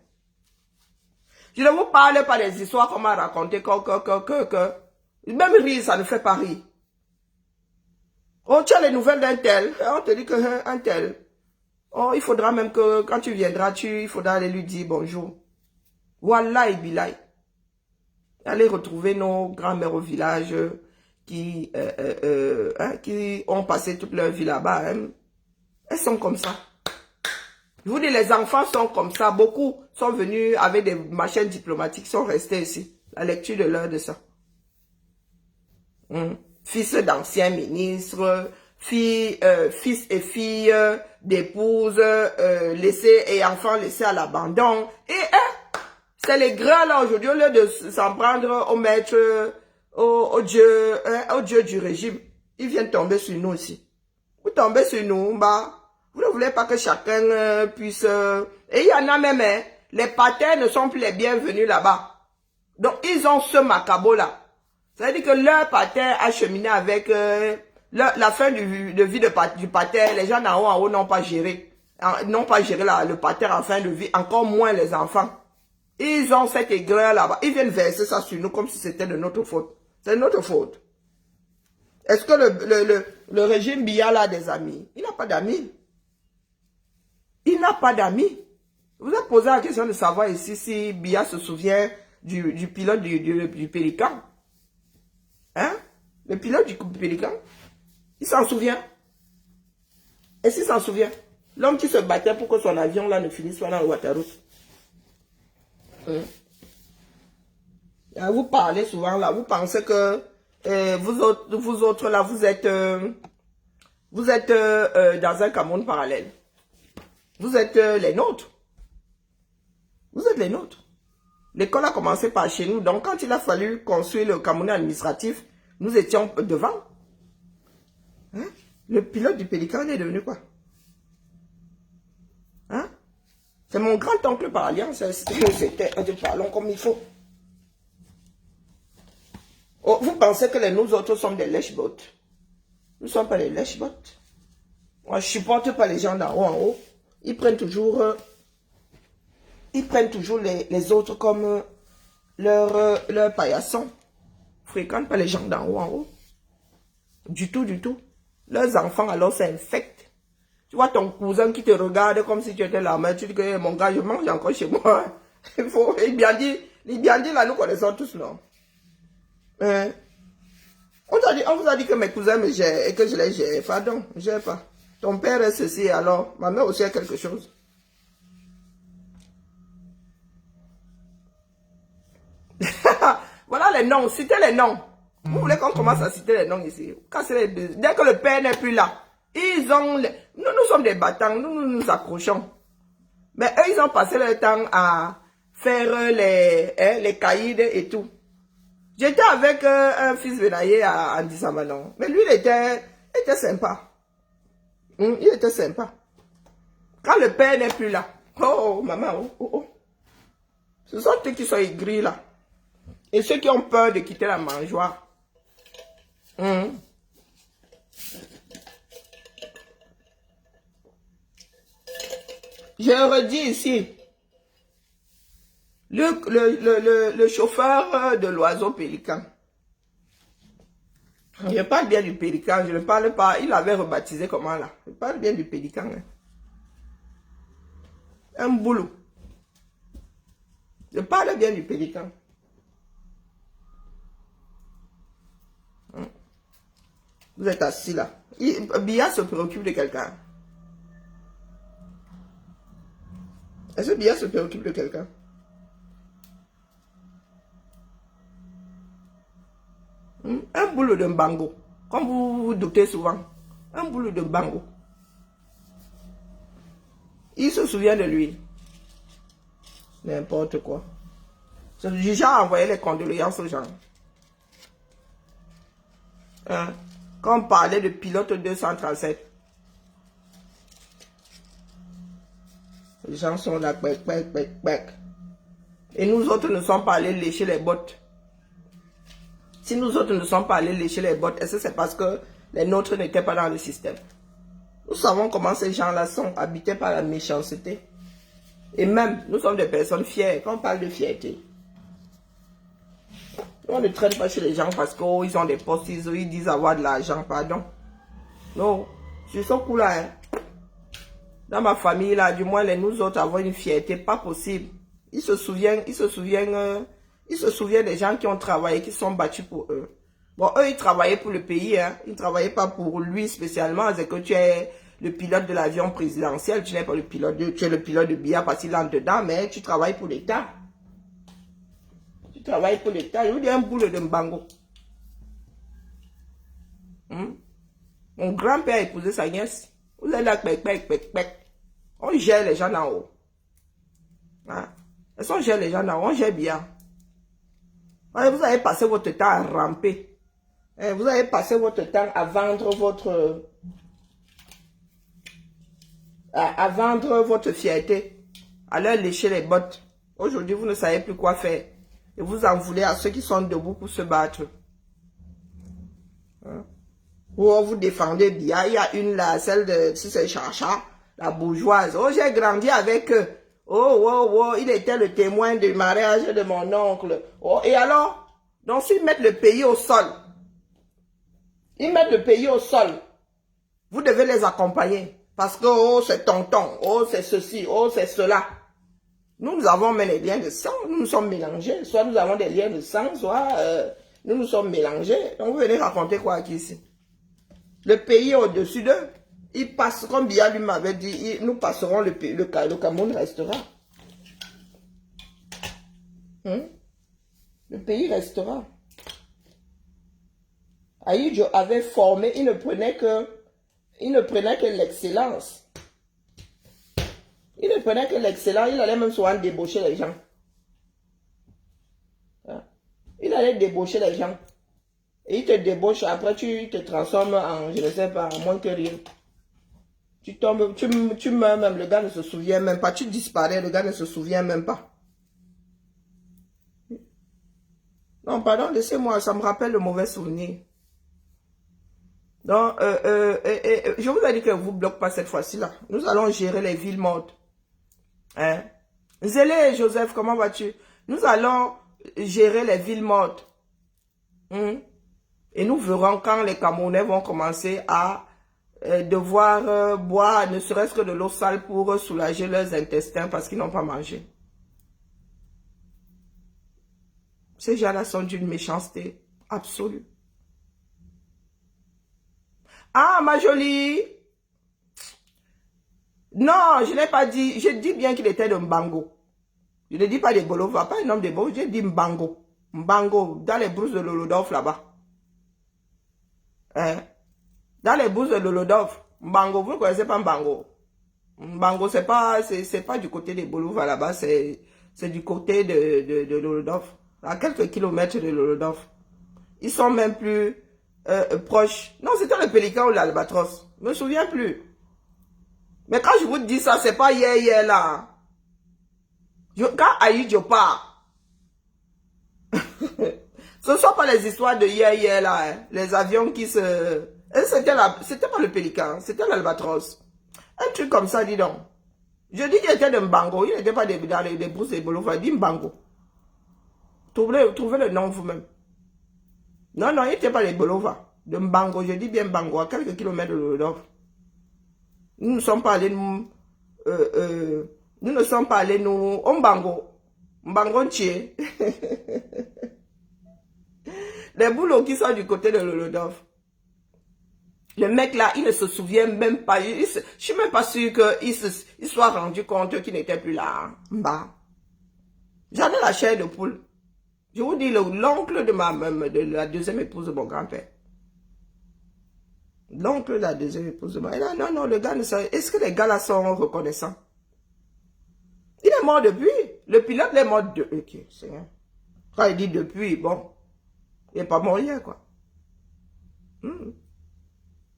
Je ne vous parle pas des histoires qu'on m'a racontées que... Même rire, ça ne fait pas rire. Oh, tu as les nouvelles d'un tel. On te dit que un tel. Oh, il faudra même que quand tu viendras, il faudra aller lui dire bonjour. Wallahi billahi. Aller retrouver nos grands-mères au village qui ont passé toute leur vie là-bas. Hein. Elles sont comme ça. Je vous dis, les enfants sont comme ça. Beaucoup sont venus avec des machines diplomatiques, sont restés ici. La lecture de l'heure de ça. Fils d'anciens ministres, fils et filles d'épouses laissés et enfants laissés à l'abandon. Et c'est les grands là aujourd'hui, au lieu de s'en prendre au maître, au Dieu du régime, ils viennent tomber sur nous aussi. Vous tombez sur nous, bah, vous ne voulez pas que chacun puisse... et il y en a même, les patères ne sont plus les bienvenus là-bas. Donc, ils ont ce macabo là. Ça veut dire que leur pater a cheminé avec la fin de vie du pater. Les gens d'en haut en haut n'ont pas géré. N'ont pas géré le pater en fin de vie. Encore moins les enfants. Ils ont cette aigreur là-bas. Ils viennent verser ça sur nous comme si c'était de notre faute. C'est notre faute. Est-ce que le régime Biya a des amis? Il n'a pas d'amis. Il n'a pas d'amis. Vous avez posé la question de savoir ici si Biya se souvient du pilote du Pélican. Hein? Le pilote du Pélican, il s'en souvient. Est-ce qu'il s'en souvient? L'homme qui se battait pour que son avion là ne finisse pas dans le Waterloo. Vous parlez souvent là, vous pensez que vous autres là, vous êtes dans un Cameroun parallèle. Vous êtes les nôtres. Vous êtes les nôtres. L'école a commencé par chez nous. Donc, quand il a fallu construire le Cameroun administratif, nous étions devant. Hein? Le pilote du Pélican est devenu quoi? Hein? C'est mon grand-oncle par alliance. C'était, parlons comme il faut. Oh, vous pensez que nous autres sommes des lèche-bottes? Nous ne sommes pas des lèche-bottes. Moi, je ne supporte pas les gens d'en haut en haut. Ils prennent toujours... les autres comme leur paillasson. Fréquentent pas les gens d'en haut en haut. Du tout, du tout. Leurs enfants, alors, s'infectent. Tu vois ton cousin qui te regarde comme si tu étais la mère. Tu dis que mon gars, je mange encore chez moi. Il faut... Les biandis, là, nous connaissons tous, non? On vous a dit que mes cousins me gèrent et que je les gère. Pardon, je ne gère pas. Ton père est ceci, alors ma mère aussi a quelque chose. Voilà les noms, citez les noms. Vous voulez qu'on commence à citer les noms ici? Dès que le père n'est plus là, ils ont... Nous sommes des battants, nous accrochons. Mais eux, ils ont passé leur temps à faire les caïds et tout. J'étais avec un fils vénaillé à Andissamanon. Mais lui, il était sympa. Il était sympa. Quand le père n'est plus là. Oh, maman, oh. Ce sont ceux qui sont aigris là. Et ceux qui ont peur de quitter la mangeoire. Je redis ici, Le chauffeur de l'oiseau pélican. Je parle bien du pélican, je ne parle pas. Il avait rebaptisé comment là? Je parle bien du pélican. Hein. Un boulot. Je parle bien du pélican. Vous êtes assis là. Biya se préoccupe de quelqu'un. Est-ce que Biya se préoccupe de quelqu'un? Un boulot de Mbango. Comme vous vous doutez souvent. Un boulot de Mbango. Il se souvient de lui. N'importe quoi. C'est du genre à envoyer les condoléances aux gens. Hein? Quand on parlait de pilote 237. Les gens sont là, bec, bec, bec, bec. Et nous autres ne sommes pas allés lécher les bottes. Si nous autres ne sommes pas allés lécher les bottes, est-ce que c'est parce que les nôtres n'étaient pas dans le système? Nous savons comment ces gens-là sont habités par la méchanceté. Et même, nous sommes des personnes fières. Quand on parle de fierté, on ne traîne pas chez les gens parce qu'ils ont des postes, ils disent avoir de l'argent, pardon. Non, sur ce coup-là, hein, dans ma famille, là, du moins, nous autres avons une fierté, pas possible. Ils se souviennent des gens qui ont travaillé, qui sont battus pour eux. Bon, eux, ils travaillaient pour le pays, hein. Ils ne travaillaient pas pour lui spécialement. C'est que tu es le pilote de l'avion présidentiel, tu n'es pas le pilote tu es le pilote de Biya parce qu'il entre dedans, mais tu travailles pour l'État. Tu travailles pour l'État. Je vous dis un boulot de Mbango. Mon grand-père a épousé sa nièce. Vous êtes là, pec, pec, pec, pec. On gère les gens d'en haut. Hein? Est-ce qu'on gère les gens d'en haut? On gère bien. Vous avez passé votre temps à ramper. Vous avez passé votre temps à vendre votre fierté. À leur lécher les bottes. Aujourd'hui, vous ne savez plus quoi faire. Et vous en voulez à ceux qui sont debout pour se battre. Hein? Vous défendez bien. Il y a une là, celle de, si c'est Chacha, la bourgeoise. Oh, j'ai grandi avec eux. Oh, il était le témoin du mariage de mon oncle. Oh, et alors? Donc, s'ils mettent le pays au sol, vous devez les accompagner. Parce que, oh, c'est tonton, oh, c'est ceci, oh, c'est cela. Nous avons même des liens de sang, nous nous sommes mélangés. Soit nous avons des liens de sang, soit nous nous sommes mélangés. Donc, vous venez raconter quoi ici? Le pays est au-dessus d'eux. Ils passent, comme Biya lui m'avait dit, nous passerons le Cameroun restera. Le pays restera. Ahidjo avait formé, il ne prenait que l'excellence. Il ne prenait que l'excellence, il allait même souvent débaucher les gens. Il allait débaucher les gens. Et il te débauche, après tu te transformes en, je ne sais pas, en moins que rien. Tu tombes, tu meurs même, le gars ne se souvient même pas. Tu disparais, le gars ne se souvient même pas. Non, pardon, laissez-moi, ça me rappelle le mauvais souvenir. Donc, je vous ai dit que ne vous bloquez pas cette fois-ci là. Nous allons gérer les villes mortes. Hein? Zélé, Joseph, comment vas-tu? Nous allons gérer les villes mortes. Et nous verrons quand les Camerounais vont commencer à devoir boire ne serait-ce que de l'eau sale pour soulager leurs intestins parce qu'ils n'ont pas mangé. Ces gens-là sont d'une méchanceté absolue. Ah, ma jolie! Non, je n'ai pas dit, je dis bien qu'il était de Mbango. Je ne dis pas de Bolova, pas un homme de Bolova, je dis Mbango. Mbango, dans les brousses de Lolodov là-bas. Dans les brousses de Lolodov, Mbango, vous ne connaissez pas Mbango? Mbango, c'est pas du côté de Bolova là-bas, c'est du côté de Lolodov. À quelques kilomètres de Lolodov. Ils sont même plus proches. Non, c'était le pélican ou l'albatros. Je ne me souviens plus. Mais quand je vous dis ça, c'est pas hier là. Quand Ahidjo part, ce ne sont pas les histoires de hier là. Hein. Les avions qui se... C'était pas le pélican, c'était l'albatros. Un truc comme ça, dis donc. Je dis qu'il était de Mbango. Il n'était pas dans les brousses et Bolova. Il dit Mbango. Trouvez le nom vous-même. Non, non, il n'était pas les Bolova. De Mbango. Je dis bien Mbango, à quelques kilomètres de Lodov. Nous ne sommes pas allés, nous ne sommes pas allés, nous, Mbango. Mbango Tché. Les boulots qui sont du côté de Lodov. Le mec là, il ne se souvient même pas. Je suis même pas sûr qu'il soit rendu compte qu'il n'était plus là. Bah. J'en ai la chair de poule. Je vous dis, l'oncle de la deuxième épouse de mon grand-père. L'oncle de la deuxième épouse de mon grand-père. Non, non, le gars ne sait. Est-ce que les gars là sont reconnaissants? Il est mort depuis. Le pilote est mort depuis. Ok, c'est rien. Quand il dit depuis, bon. Il n'est pas mort hier, quoi.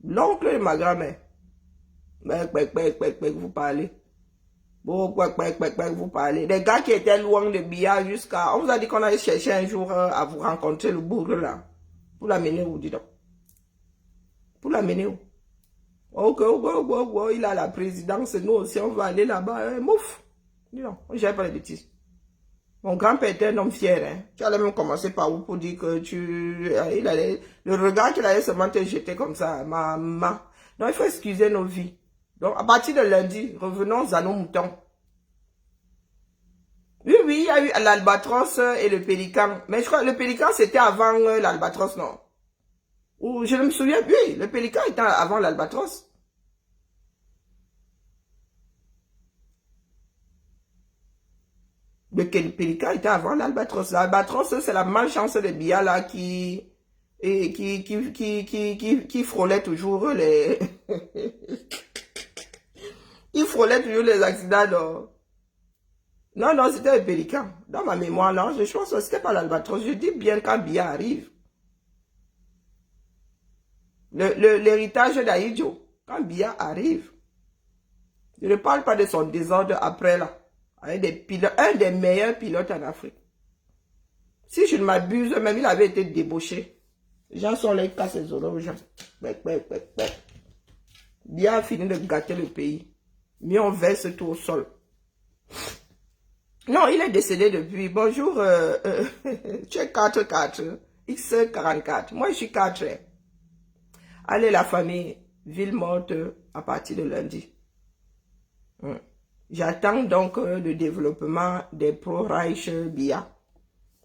L'oncle de ma grand-mère. Vous parlez. Vous parlez. Des gars qui étaient loin de Bia jusqu'à... On vous a dit qu'on allait chercher un jour à vous rencontrer le bourg là. Pour l'amener où, dis donc. Pour l'amener où? Ok, il a la présidence. Nous aussi, on va aller là-bas. Mouf. Dis donc, on ne gère pas les bêtises. Mon grand-père était un homme fier. Hein. Tu allais même commencer par où pour dire que il allait, le regard qu'il allait seulement te jeter comme ça. Maman. Donc, il faut excuser nos vies. Donc, à partir de lundi, revenons à nos moutons. Oui, oui, il y a eu l'albatros et le pélican. Mais je crois que le pélican, c'était avant l'albatros, non? Ou je ne me souviens plus. Oui, le pélican était avant l'albatros. Le pélican était avant l'albatros. L'albatros, c'est la malchance de Bia là qui frôlait toujours les... Il frôlait toujours les accidents. Non, non, c'était le pélican. Dans ma mémoire, non, je pense que c'était pas l'albatros. Je dis bien quand Bia arrive. L'héritage d'Aïdjo, quand Bia arrive. Je ne parle pas de son désordre après là. Avec des pilotes, un des meilleurs pilotes en Afrique. Si je ne m'abuse, même il avait été débauché. Les gens sont là, ils cassent les oreilles aux gens. Bia a fini de gâter le pays. Mais on verse tout au sol. Non, il est décédé depuis. Bonjour, tu es 4-4, X44. Moi, je suis 4. Allez, la famille, ville morte à partir de lundi. J'attends donc le développement des pro-Reich Bia.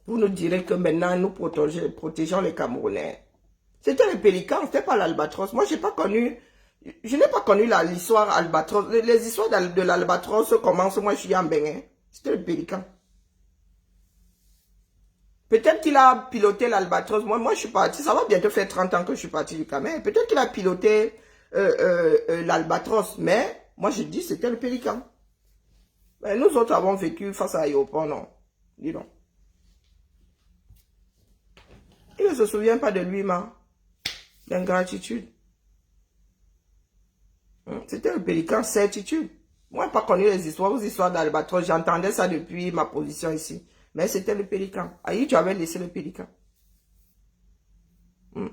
Vous nous direz que maintenant, nous protégeons les Camerounais. C'était le pélican, c'était pas l'albatros. Moi, je n'ai pas connu l'histoire albatros. Les histoires de l'albatros commencent, moi, je suis en Bénin. C'était le pélican. Peut-être qu'il a piloté l'albatros. Moi, je suis parti. Ça va bientôt faire 30 ans que je suis parti du Cameroun. Peut-être qu'il a piloté l'albatros. Mais, moi, je dis c'était le pélican. Mais nous autres avons vécu face à l'aéroport, non. Dis donc. Il ne se souvient pas de lui, ma. D'ingratitude. C'était le pélican, certitude. Moi, je n'ai pas connu les histoires, aux histoires d'albatros. J'entendais ça depuis ma position ici. Mais c'était le pélican. Aïe, tu avais laissé le pélican.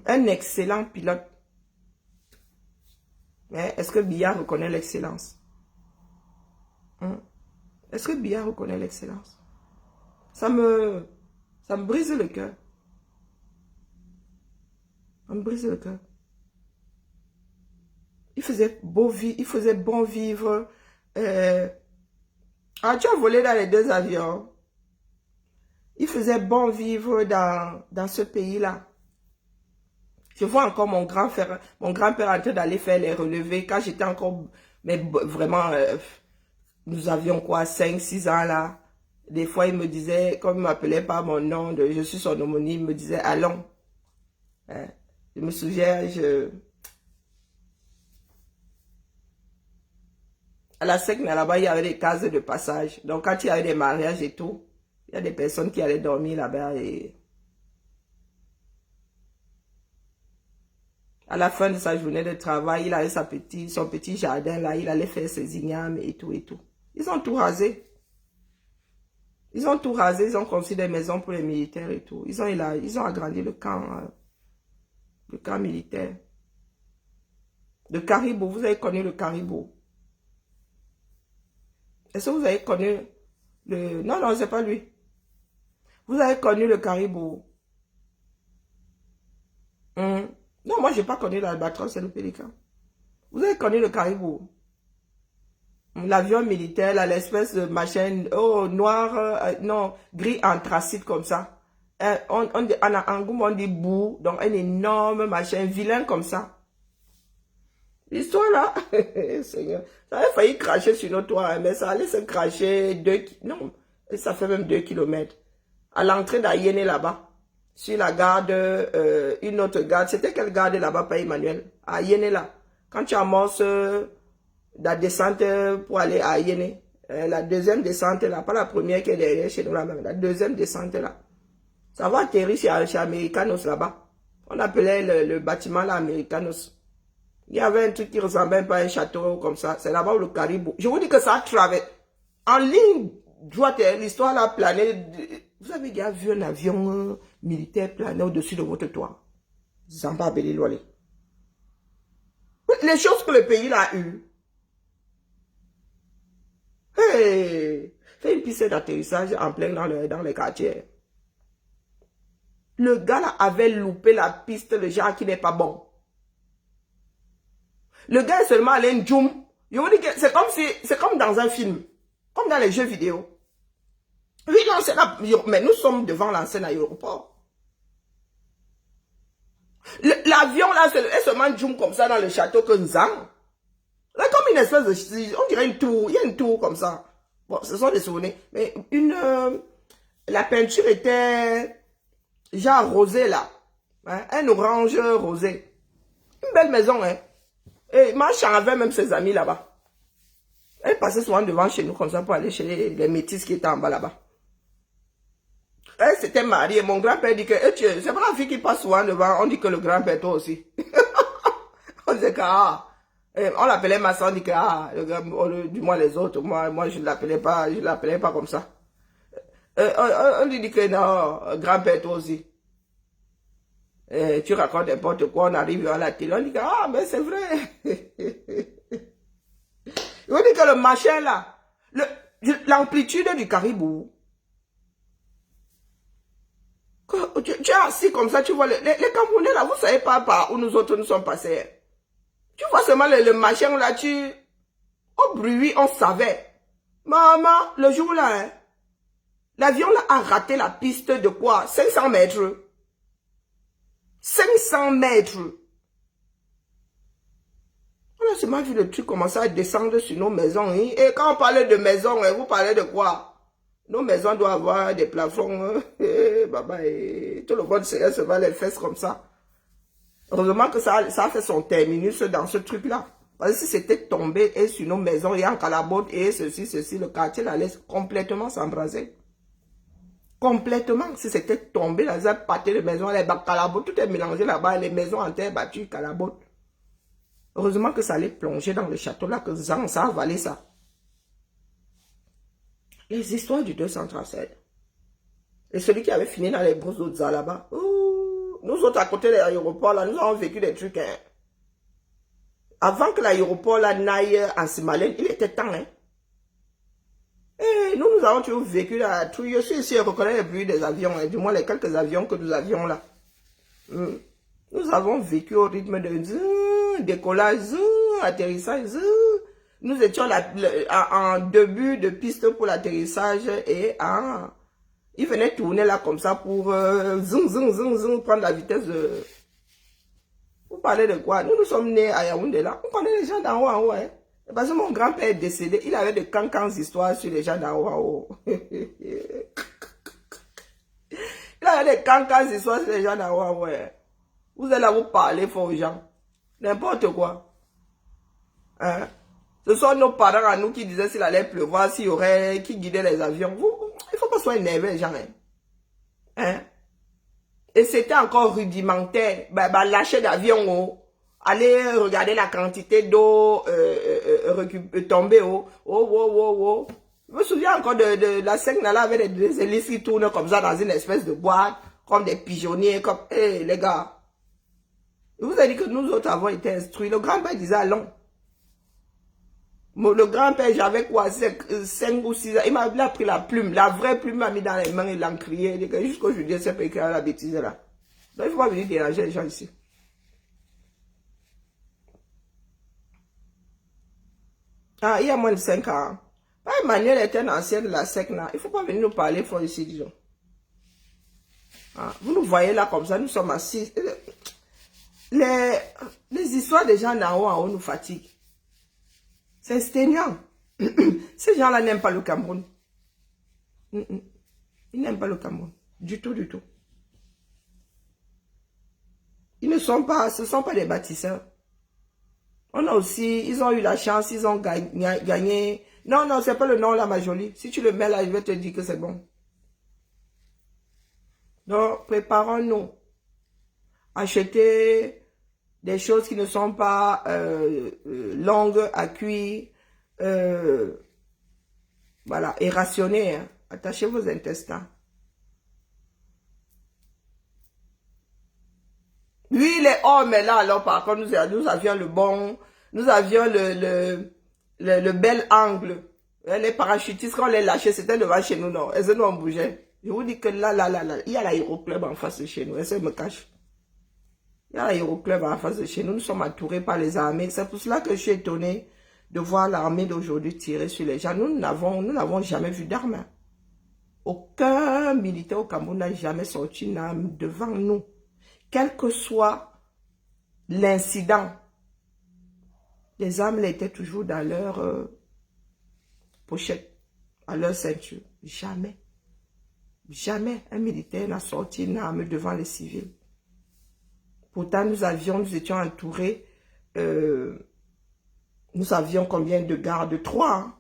Un excellent pilote. Mais est-ce que Bia reconnaît l'excellence? Est-ce que Bia reconnaît l'excellence? Ça me brise le cœur. Ça me brise le cœur. Il faisait beau vivre, il faisait bon vivre. Ah, tu as volé dans les 2 avions. Il faisait bon vivre dans ce pays-là. Je vois encore mon grand-père en train d'aller faire les relevés. Quand j'étais encore, mais vraiment, nous avions quoi, 5-6 ans là. Des fois, il me disait, comme il ne m'appelait pas mon nom, je suis son homonyme, il me disait, allons. Je me souviens, à la Secna, là-bas, il y avait des cases de passage. Donc, quand il y avait des mariages et tout, il y a des personnes qui allaient dormir là-bas et... À la fin de sa journée de travail, il avait son petit jardin là, il allait faire ses ignames et tout et tout. Ils ont tout rasé. Ils ont tout rasé, ils ont construit des maisons pour les militaires et tout. Ils ont agrandi le camp militaire. Le Caribou, vous avez connu le Caribou. Est-ce que vous avez connu le... Non, non, c'est pas lui. Vous avez connu le caribou. Non, moi, j'ai pas connu l'albatros et le pélican. Vous avez connu le caribou. L'avion militaire, l'espèce de machin, oh, noir, non, gris anthracite comme ça. En Goum, on dit boue, donc un énorme machin, vilain comme ça. L'histoire là, Seigneur, ça avait failli cracher sur nos toits, mais ça allait se cracher non, ça fait même 2 kilomètres. À l'entrée d'Ayene là-bas, sur la garde, une autre garde, c'était quelle garde là-bas, pas Emmanuel? À Ayene là. Quand tu amorces la descente pour aller à Ayene, la deuxième descente là, pas la première qui est derrière chez nous là même, la deuxième descente là. Ça va atterrir chez Americanos là-bas. On appelait le bâtiment là Americanos. Il y avait un truc qui ressemblait pas à un château comme ça. C'est là-bas où le caribou. Je vous dis que ça a traversé. En ligne droite, l'histoire là planait. Vous avez déjà vu un avion militaire planer au-dessus de votre toit? Zamba Belilwale. Les choses que le pays là a eues. Hey, fait une piste d'atterrissage en plein dans les quartiers. Le gars là avait loupé la piste, le genre qui n'est pas bon. Le gars est seulement allé en zoom. Je vous dis que c'est comme dans un film. Comme dans les jeux vidéo. Oui, non, c'est là. Mais nous sommes devant l'enseigne à l'aéroport. L'avion là, est seulement zoom comme ça dans le château que nous avons. Là, comme une espèce de... On dirait une tour. Il y a une tour comme ça. Bon, ce sont des souvenirs. Mais la peinture était genre rosée là. Hein, un orange rosé. Une belle maison, hein. Et ma chère avait même ses amis là-bas. Elle passait souvent devant chez nous comme ça pour aller chez les métis qui étaient en bas là-bas. Elle s'était mariée. Mon grand-père dit que c'est pas la fille qui passe souvent devant. On dit que le grand-père toi aussi. On disait que on l'appelait ma soeur, on dit que du moins les autres. Moi je ne l'appelais pas comme ça. On lui dit que non, grand-père toi aussi. Tu racontes n'importe quoi, on arrive à la télé, on dit que, mais c'est vrai. On dit que le machin là, l'amplitude du caribou, tu es assis comme ça, tu vois, les Camerounais là, vous ne savez pas par où nous autres nous sommes passés. Tu vois seulement le machin là, au bruit, on savait. Maman, le jour là, hein, l'avion là a raté la piste de quoi? 500 mètres. 500 mètres. On a seulement vu le truc commencer à descendre sur nos maisons. Hein? Et quand on parlait de maisons, hein, vous parlez de quoi? Nos maisons doivent avoir des plafonds. Hein? Et tout le monde se va les fesses comme ça. Heureusement que ça a fait son terminus dans ce truc-là. Parce que si c'était tombé et sur nos maisons et en calabote et ceci, le quartier allait complètement s'embraser. Complètement, si c'était tombé dans un pâté de maison, les calabotes, tout est mélangé là-bas, les maisons en terre battue, calabote. Heureusement que ça allait plonger dans le château là, que ça a avalé ça. Les histoires du 237. Et celui qui avait fini dans les grosses autres là-bas. Nous autres à côté de l'aéroport là, nous avons vécu des trucs. Hein. Avant que l'aéroport là n'aille en Simalène, il était temps. Hein. Et nous avons toujours vécu là. Je suis ici, je reconnais le bruit des avions, hein, du moins les quelques avions que nous avions là. Nous avons vécu au rythme de décollage, atterrissage. Nous étions en début de piste pour l'atterrissage et il venait tourner là comme ça pour prendre la vitesse de... Vous parlez de quoi? Nous sommes nés à Yaoundé là. On connaît les gens d'en haut en haut. Hein. Parce que mon grand-père est décédé, il avait de cancans histoires sur les gens d'en haut en haut. Il avait des cancans histoires sur les gens d'en haut en haut. Hein. Vous allez là vous parler fort aux gens. N'importe quoi. Hein? Ce sont nos parents à nous qui disaient s'il allait pleuvoir, s'il y aurait qui guidait les avions. Il ne faut pas soyez énervé les gens. Hein? Hein? Et c'était encore rudimentaire. Lâcher d'avion. Oh. Allez regarder la quantité d'eau tombée. Oh. Je me souviens encore de la scène là avec des hélices qui tournent comme ça dans une espèce de boîte, comme des pigeonniers, comme... Hé, les gars. Je vous ai dit que nous autres avons été instruits. Le grand-père disait allons. Le grand-père, j'avais quoi, 5 ou 6 ans. Il m'a pris la plume. La vraie plume m'a mis dans les mains et l'encrier. Jusqu'aujourd'hui, c'est pas écrit la bêtise là. Donc, il ne faut pas venir déranger les gens ici. Ah, il y a moins de 5 ans. Ah, Emmanuel était un ancien de la SEC là. Il ne faut pas venir nous parler fort ici, disons. Ah, vous nous voyez là comme ça, nous sommes assis. Les histoires des gens en haut nous fatiguent. C'est exténuant. Ces gens-là n'aiment pas le Cameroun. Ils n'aiment pas le Cameroun. Du tout, du tout. Ils ne sont pas, ce ne sont pas des bâtisseurs. On a aussi, ils ont eu la chance, ils ont gagné. Non, non, c'est pas le nom là, ma jolie. Si tu le mets là, je vais te dire que c'est bon. Donc, préparons-nous. Acheter des choses qui ne sont pas longues à cuire. Voilà, et rationner. Hein. Attachez vos intestins. Lui, il est homme, mais là, alors, par contre, nous avions le bon, nous avions le bel angle. Les parachutistes, quand on les lâchait, c'était devant chez nous, non. Elles nous ont bougé. Je vous dis que là, il y a l'aéroclub en face de chez nous. Elles me cachent. Il y a l'aéroclub en face de chez nous. Nous sommes entourés par les armées. C'est pour cela que je suis étonné de voir l'armée d'aujourd'hui tirer sur les gens. Nous n'avons jamais vu d'armes. Aucun militaire au Cameroun n'a jamais sorti une arme devant nous. Quel que soit l'incident, les armes étaient toujours dans leur pochette, à leur ceinture. Jamais. Jamais un militaire n'a sorti une arme devant les civils. Pourtant, nous étions entourés. Nous avions combien de gardes? 3. Hein?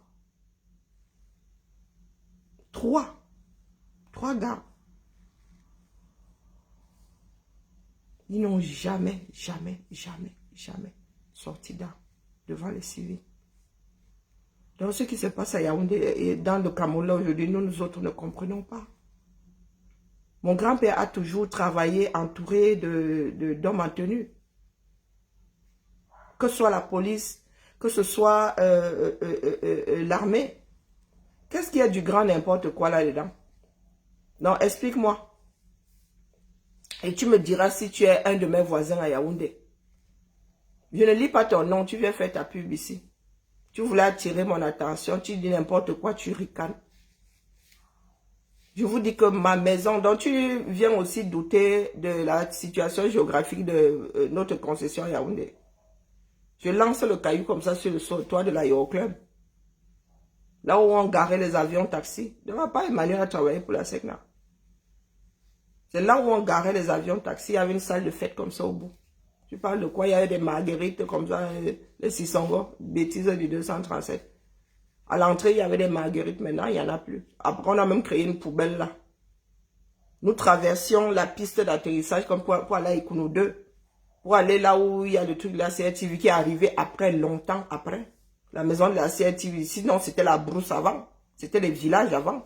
3 gardes. Ils n'ont jamais sorti d'armes devant les civils. Donc, ce qui se passe à Yaoundé et dans le Cameroun aujourd'hui, nous autres ne comprenons pas. Mon grand-père a toujours travaillé entouré d'hommes en tenue. Que ce soit la police, que ce soit l'armée. Qu'est-ce qu'il y a du grand n'importe quoi là-dedans? Non, explique-moi. Et tu me diras si tu es un de mes voisins à Yaoundé. Je ne lis pas ton nom, tu viens faire ta pub ici. Tu voulais attirer mon attention, tu dis n'importe quoi, tu ricanes. Je vous dis que ma maison, dont tu viens aussi douter de la situation géographique de notre concession à Yaoundé. Je lance le caillou comme ça sur le toit de l'aéroclub. Là où on garait les avions taxis. Ne va pas Emmanuel a travaillé pour la SECNA. C'est là où on garait les avions taxis. Il y avait une salle de fête comme ça au bout. Tu parles de quoi? Il y avait des marguerites comme ça, les 600 bêtises du 237. À l'entrée, il y avait des marguerites. Maintenant, il n'y en a plus. Après, on a même créé une poubelle là. Nous traversions la piste d'atterrissage comme pour aller à Ikounou 2. Pour aller là où il y a le truc de la CRTV qui est arrivé après, longtemps après. La maison de la CRTV. Sinon, c'était la brousse avant. C'était les villages avant.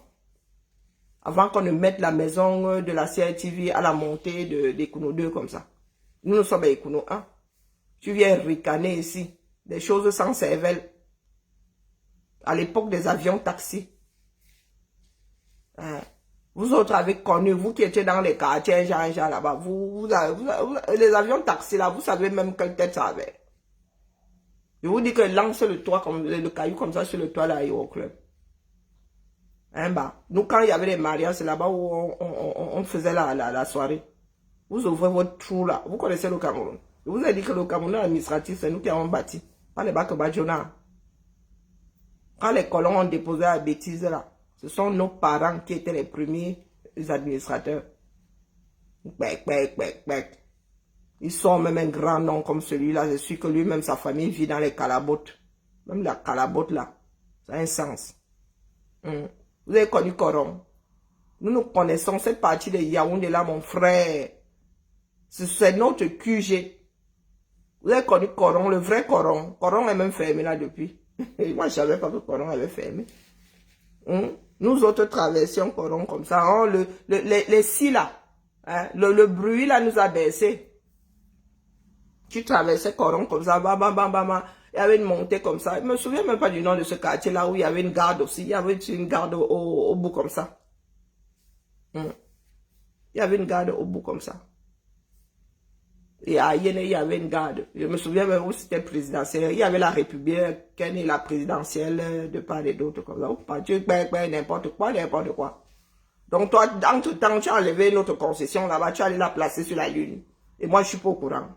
Avant qu'on ne mette la maison de la CRTV à la montée d'Ikounou 2 comme ça. Nous sommes à Ikounou 1. Tu viens ricaner ici. Des choses sans cervelle. À l'époque des avions taxis. Vous autres avez connu, vous qui étiez dans les quartiers, genre là-bas, les avions taxis là, vous savez même quelle tête ça avait. Je vous dis que lance le toit, le caillou comme ça sur le toit de l'aéroclub. Nous, quand il y avait les mariages, c'est là-bas où on faisait la soirée. Vous ouvrez votre trou là. Vous connaissez le Cameroun. Je vous ai dit que le Cameroun administratif, c'est nous qui avons bâti. Pas les bacs Badjona. Quand les colons ont déposé la bêtise là, ce sont nos parents qui étaient les premiers administrateurs. Ils sont même un grand nom comme celui-là. Je suis que lui-même, sa famille vit dans les calabotes. Même la calabote là, ça a un sens. Vous avez connu Coron. Nous connaissons cette partie de Yaoundé là, mon frère. C'est notre QG. Vous avez connu Coron, le vrai Coron. Coron est même fermé là depuis. Moi, je ne savais pas que Coron avait fermé. Nous autres traversions Coron comme ça. Les scies là, hein, le bruit là nous a baissé. Tu traversais Coron comme ça, Il y avait une montée comme ça. Je me souviens même pas du nom de ce quartier-là où il y avait une garde aussi. Il y avait une garde au bout comme ça. Il y avait une garde au bout comme ça. Et à Yéne, il y avait une garde. Je me souviens même où c'était présidentiel. Il y avait la républicaine et la présidentielle de part et d'autre comme ça. Oh, pas Dieu, n'importe quoi, n'importe quoi. Donc toi, entre-temps, tu as enlevé notre concession là-bas, tu allais la placer sur la lune. Et moi, je suis pas au courant.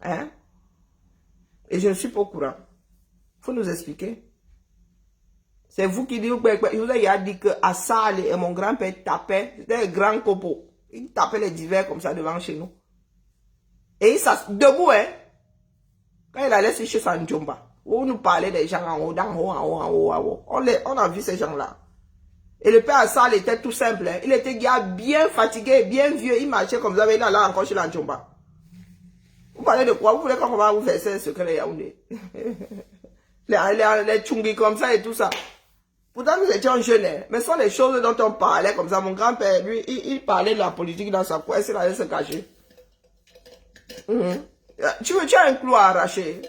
Hein? Et je ne suis pas au courant. Il faut nous expliquer. C'est vous qui dites, je vous ai dit que à Salé et mon grand-père tapait, c'était un grand copeau. Il tapait les divers comme ça devant chez nous. Et il s'assoit debout, hein. Quand il allait chez Sanjomba, où on nous parlait des gens en haut, en haut. On a vu ces gens-là. Et le père Assal était tout simple. Hein. Il était bien fatigué, bien vieux. Il marchait comme ça, mais il allait encore chez l'Anjomba. Vous parlez de quoi? Vous voulez qu'on va vous faire ce secret les Yaoundé? les tchungis comme ça et tout ça. Pourtant, nous étions jeunes. Hein. Mais ce sont les choses dont on parlait comme ça. Mon grand-père, lui, il parlait de la politique dans sa coin. Il allait se cacher. Tu as un clou à arracher.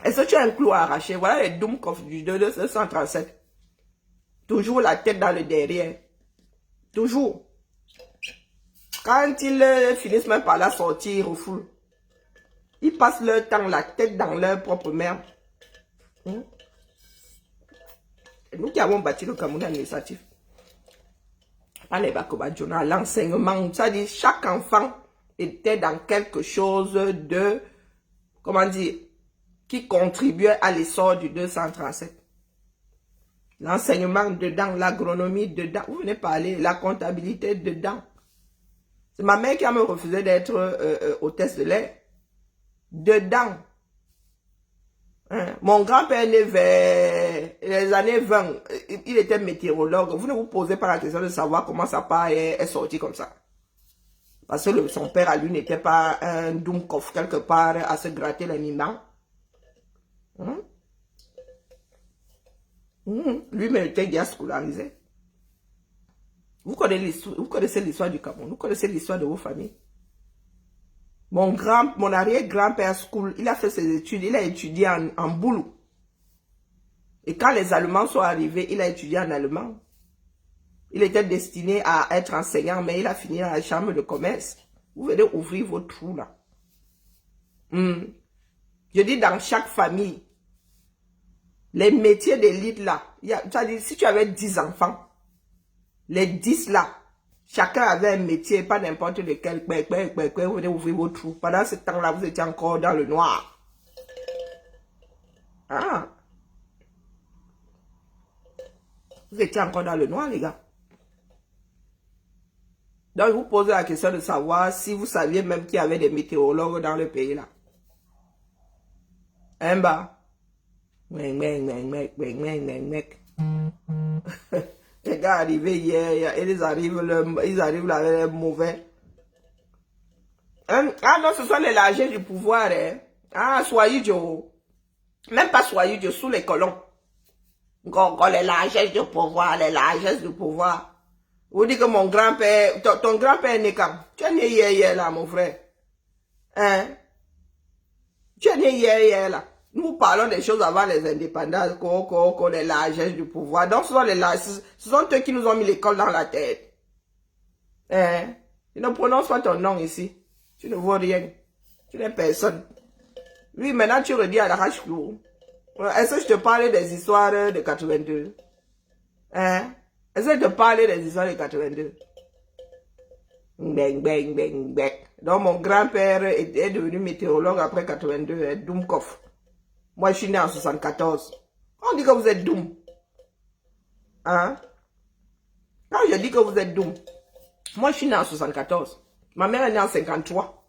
Est-ce que tu as un clou à arracher? Voilà les Doomkov du 237. Toujours la tête dans le derrière. Toujours. Quand ils finissent même par la sortir au fou, ils passent leur temps, la tête dans leur propre merde. Nous qui avons bâti le Cameroun administratif. Pas les Bakobadjona, l'enseignement. Ça dit, chaque enfant était dans quelque chose de, comment dire, qui contribuait à l'essor du 237. L'enseignement dedans, l'agronomie dedans, vous venez parler, la comptabilité dedans. C'est ma mère qui a me refusé d'être hôtesse de l'air. Dedans. Hein? Mon grand-père né vers les années 20, il était météorologue. Vous ne vous posez pas la question de savoir comment sa part est sorti comme ça. Parce que son père à lui n'était pas un Doomkov quelque part à se gratter les mimans. Lui-même était bien scolarisé. Vous connaissez l'histoire du Cameroun, vous connaissez l'histoire de vos familles. Mon arrière-grand-père school, il a fait ses études, il a étudié en boulot. Et quand les Allemands sont arrivés, il a étudié en allemand. Il était destiné à être enseignant, mais il a fini à la chambre de commerce. Vous venez ouvrir vos trous là. Je dis dans chaque famille, les métiers d'élite là, c'est-à-dire si tu avais 10 enfants, les 10 là, chacun avait un métier, pas n'importe lequel, vous venez ouvrir vos trous. Pendant ce temps-là, vous étiez encore dans le noir. Ah. Vous étiez encore dans le noir, les gars. Donc, je vous pose la question de savoir si vous saviez même qu'il y avait des météorologues dans le pays là. Un bas. Les gars arrivés hier, ils arrivent là avec les mauvais. Ah non, ce sont les largesses du pouvoir. Hein. Ah, soyez Joe. Même pas soyez Joe, sous les colons. Les largesses du pouvoir, les largesses du pouvoir. Vous dites que mon grand-père, ton grand-père est né quand? Tu es né hier là, mon frère. Hein? Tu es né hier là. Nous parlons des choses avant les indépendances, les largesses du pouvoir. Donc, ce sont eux qui nous ont mis l'école dans la tête. Hein? Ils ne prononcent pas ton nom ici. Tu ne vois rien. Tu n'es personne. Oui, maintenant, tu redis à la Rachkou. Est-ce que je te parlais des histoires de 82? Hein? Est-ce que je te parlais des histoires de 82? Bang. Donc, mon grand-père est devenu météorologue après 82, Doomkov. Moi, je suis né en 74. On dit que vous êtes Doom. Hein? Quand je dis que vous êtes Doom, moi, je suis né en 74. Ma mère est née en 53.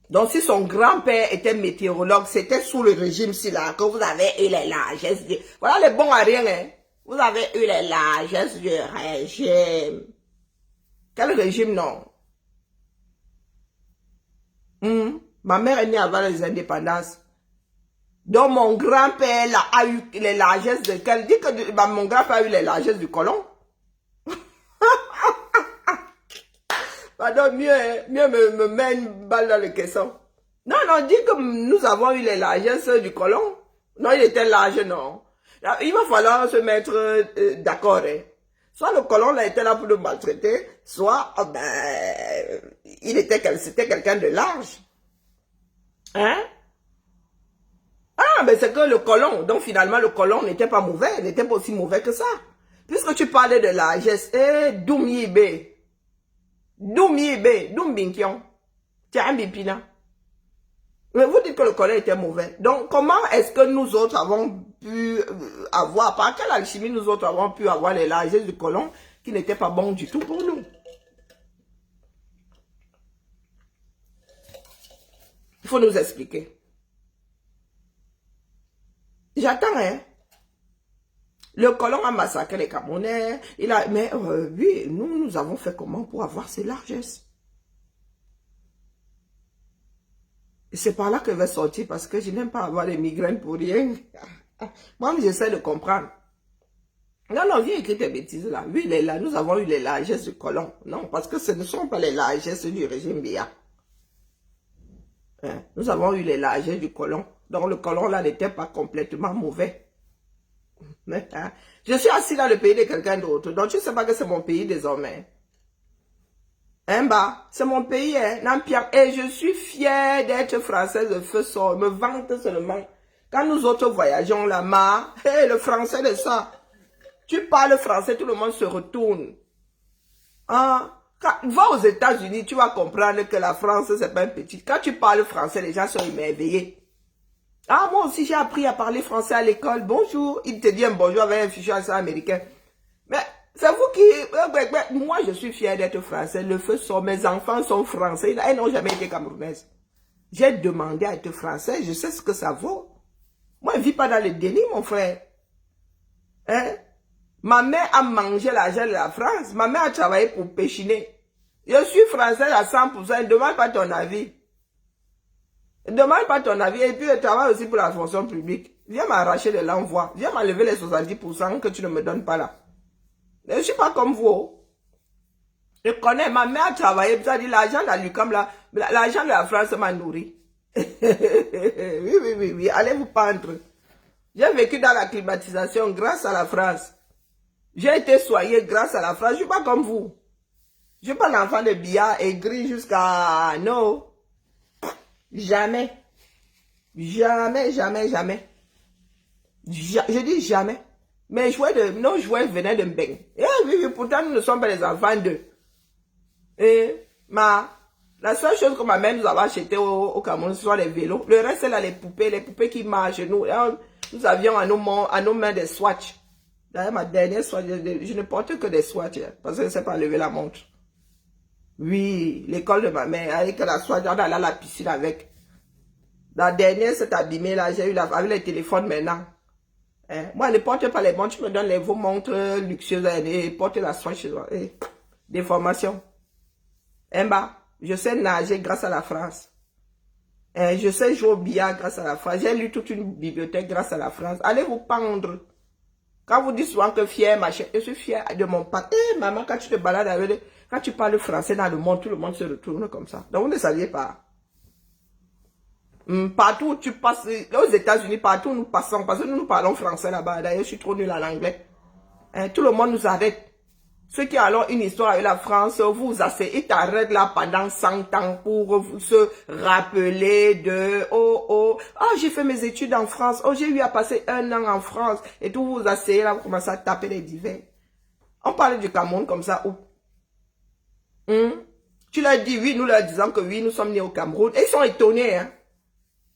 Donc, si son grand-père était météorologue, c'était sous le régime-ci là que vous avez eu les largesses. Voilà les bons à rien, hein? Vous avez eu les largesses du régime. Quel régime, non? Ma mère est née avant les indépendances. Donc, mon grand-père a eu les largesses de quel? Dit que mon grand-père a eu les largesses du colon. Pardon, mieux me met une balle dans le caisson. Non, non, dis que nous avons eu les largesses du colon. Non, il était large, non. Il va falloir se mettre d'accord. Hein. Soit le colon là était là pour nous maltraiter, soit c'était quelqu'un de large. Hein? Ah, mais c'est que le colon, donc finalement le colon n'était pas mauvais, n'était pas aussi mauvais que ça. Puisque tu parlais de largesse, Doum Yibé, Doum Binkion, tiens, Bipina. Mais vous dites que le colon était mauvais. Donc, comment est-ce que nous autres avons pu avoir, par quelle alchimie nous autres avons pu avoir les largesses du colon qui n'étaient pas bons du tout pour nous? Il faut nous expliquer. J'attends, hein. Le colon a massacré les Camerounais. Mais oui, nous avons fait comment pour avoir ces largesses? Et c'est par là que je vais sortir parce que je n'aime pas avoir des migraines pour rien. Moi, j'essaie de comprendre. Non, non, viens écrire tes bêtises là. Oui, là, nous avons eu les largesses du colon. Non, parce que ce ne sont pas les largesses du régime Biya. Hein? Nous avons eu les largesses du colon. Donc le colon là n'était pas complètement mauvais. Mais, hein? Je suis assis dans le pays de quelqu'un d'autre. Donc tu ne sais pas que c'est mon pays désormais. Hein, c'est mon pays, hein, Nampiang. Et je suis fière d'être française de feu sort. Je me vante seulement. Quand nous autres voyageons là-bas, le français de ça. Tu parles français, tout le monde se retourne. Hein? Va aux États-Unis, tu vas comprendre que la France, c'est pas un petit. Quand tu parles français, les gens sont émerveillés. Ah, moi aussi, j'ai appris à parler français à l'école. Bonjour. Il te dit un bonjour avec un fichier américain. Mais c'est vous qui... Moi, je suis fière d'être français. Le feu sort. Mes enfants sont français. Ils n'ont jamais été camerounaises. J'ai demandé à être français. Je sais ce que ça vaut. Moi, je ne vis pas dans le déni, mon frère. Hein? Ma mère a mangé l'argent de la France. Ma mère a travaillé pour péchiner. Je suis français à 100%. Ne demande pas ton avis. Ne demande pas ton avis. Et puis, je travaille aussi pour la fonction publique. Viens m'arracher de l'envoi. Viens m'enlever les 70% que tu ne me donnes pas là. Je ne suis pas comme vous. Je connais. Ma mère a travaillé. Ça dit l'argent de la Lucam là. L'argent de la France m'a nourri. Oui. Allez vous pendre. J'ai vécu dans la climatisation grâce à la France. J'ai été soigné grâce à la France. Je ne suis pas comme vous. Je ne suis pas l'enfant de Biya aigri jusqu'à... Non. Jamais. Jamais. Je dis jamais. Mais nos jouets venaient de Mbeng. Oui, pourtant nous ne sommes pas les enfants d'eux. La seule chose que ma mère nous avait acheté au Cameroun, ce sont les vélos. Le reste, c'est là les poupées qui marchent. Nous avions à nos mains des Swatch. D'ailleurs, ma dernière Swatch, je ne porte que des Swatch, parce que je ne sais pas lever la montre. Oui, l'école de ma mère, avec la Swatch, on allait à la piscine avec. La dernière, s'est abîmée là, j'ai eu avec les téléphones maintenant. Hein? Moi, ne porte pas les montres, tu me donnes vos montres luxueuses et porte la Swatch chez toi. Des formations. Je sais nager grâce à la France. Je sais jouer au billard grâce à la France. J'ai lu toute une bibliothèque grâce à la France. Allez vous pendre. Quand vous dites souvent que fier, machin, je suis fier de mon père. Maman, quand tu te balades avec quand tu parles français dans le monde, tout le monde se retourne comme ça. Donc vous ne saviez pas. Partout où tu passes, aux États-Unis, partout où nous passons, parce que nous parlons français là-bas. D'ailleurs, je suis trop nul en anglais. Tout le monde nous arrête. Ceux qui ont une histoire avec la France, vous asseyez, ils t'arrêtent là pendant 100 ans pour se rappeler de j'ai fait mes études en France, j'ai eu à passer 1 an en France, et tout, vous asseyez là, vous commencez à taper les divers. On parle du Cameroun comme ça, où? Tu leur dis oui, nous leur disons que oui, nous sommes nés au Cameroun, et ils sont étonnés, hein.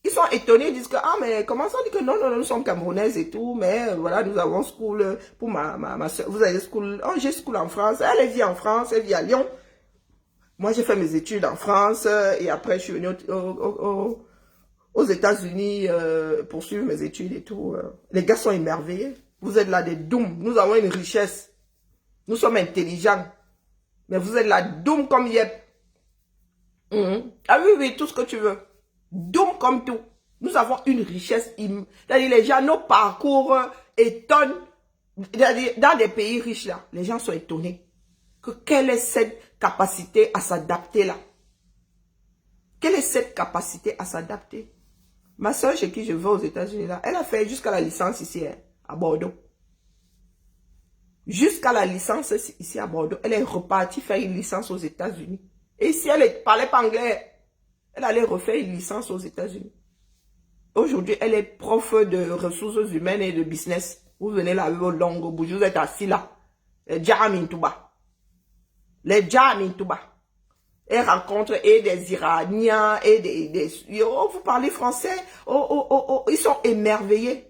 Ils sont étonnés, ils disent que, mais comment ça, on dit que non, nous sommes camerounaises et tout, mais voilà, nous avons school pour ma soeur. Vous avez school, j'ai school en France, elle vit en France, elle vit à Lyon. Moi, j'ai fait mes études en France, et après, je suis venue aux États-Unis pour suivre mes études et tout. Les gars sont émerveillés. Vous êtes là des dooms, nous avons une richesse. Nous sommes intelligents. Mais vous êtes là, doom comme Yep. Ah oui, tout ce que tu veux. Donc, comme tout, nous avons une richesse. C'est-à-dire, les gens, nos parcours étonnent. Dans des pays riches, là, les gens sont étonnés. Quelle est cette capacité à s'adapter là? Quelle est cette capacité à s'adapter? Ma soeur chez qui je vais aux États-Unis, là, elle a fait jusqu'à la licence ici, hein, à Bordeaux. Jusqu'à la licence ici à Bordeaux, elle est repartie faire une licence aux États-Unis. Et si elle ne parlait pas anglais, elle allait refaire une licence aux États-Unis. Aujourd'hui, elle est prof de ressources humaines et de business. Vous venez là avec vos langues au bout, vous êtes assis là. Les Djamintouba. Les Djamintouba. Elle rencontre et des Iraniens et oh, vous parlez français? Oh, ils sont émerveillés.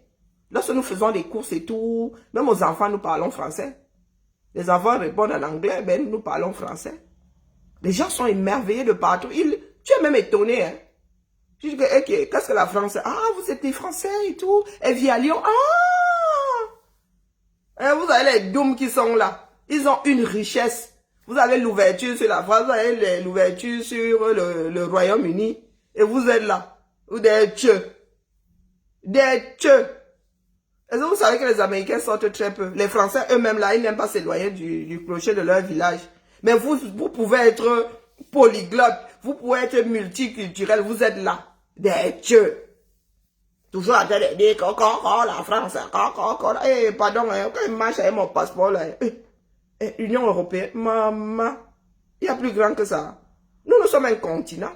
Lorsque nous faisons des courses et tout, même aux enfants, nous parlons français. Les enfants répondent en anglais, mais nous parlons français. Les gens sont émerveillés de partout. Tu es même étonné, hein? Je dis, qu'est-ce que la France? Ah, vous êtes des Français et tout. Elle vit à Lyon. Ah! Et vous avez les dômes qui sont là. Ils ont une richesse. Vous avez l'ouverture sur la France, vous avez l'ouverture sur le Royaume-Uni. Et vous êtes là. Vous des tcheux. Des tcheux. Est-ce que vous savez que les Américains sortent très peu? Les Français eux-mêmes là, ils n'aiment pas s'éloigner du clocher de leur village. Mais vous pouvez être polyglotte. Vous pouvez être multiculturel. Vous êtes là. Des tcheux. Toujours à tête de dire, la France, eh, pardon, quand il marche avec mon passeport là, Union européenne, maman, il y a plus grand que ça. Nous sommes un continent.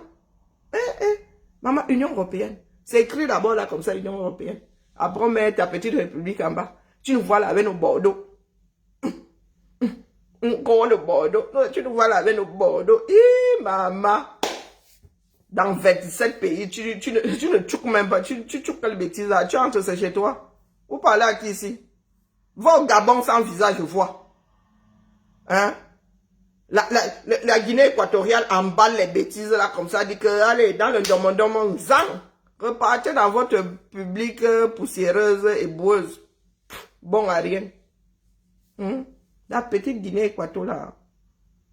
Maman, Union européenne. C'est écrit d'abord là comme ça, Union européenne. Après, on met ta petite république en bas. Tu nous vois là avec nos Bordeaux. Le Bordeaux. Tu nous vois là avec nos Bordeaux. Maman. Dans 27 pays, tu ne tchouques même pas. Tu tchouques quelle bêtise là. Tu entres, c'est chez toi. Vous parlez à qui ici? Va au Gabon sans visage, je vois. Hein? La Guinée équatoriale emballe les bêtises là comme ça. Dit que, allez, dans le domondon, zang. Repartez dans votre public poussiéreuse et boueuse. Bon à rien. La petite Guinée équatoriale là.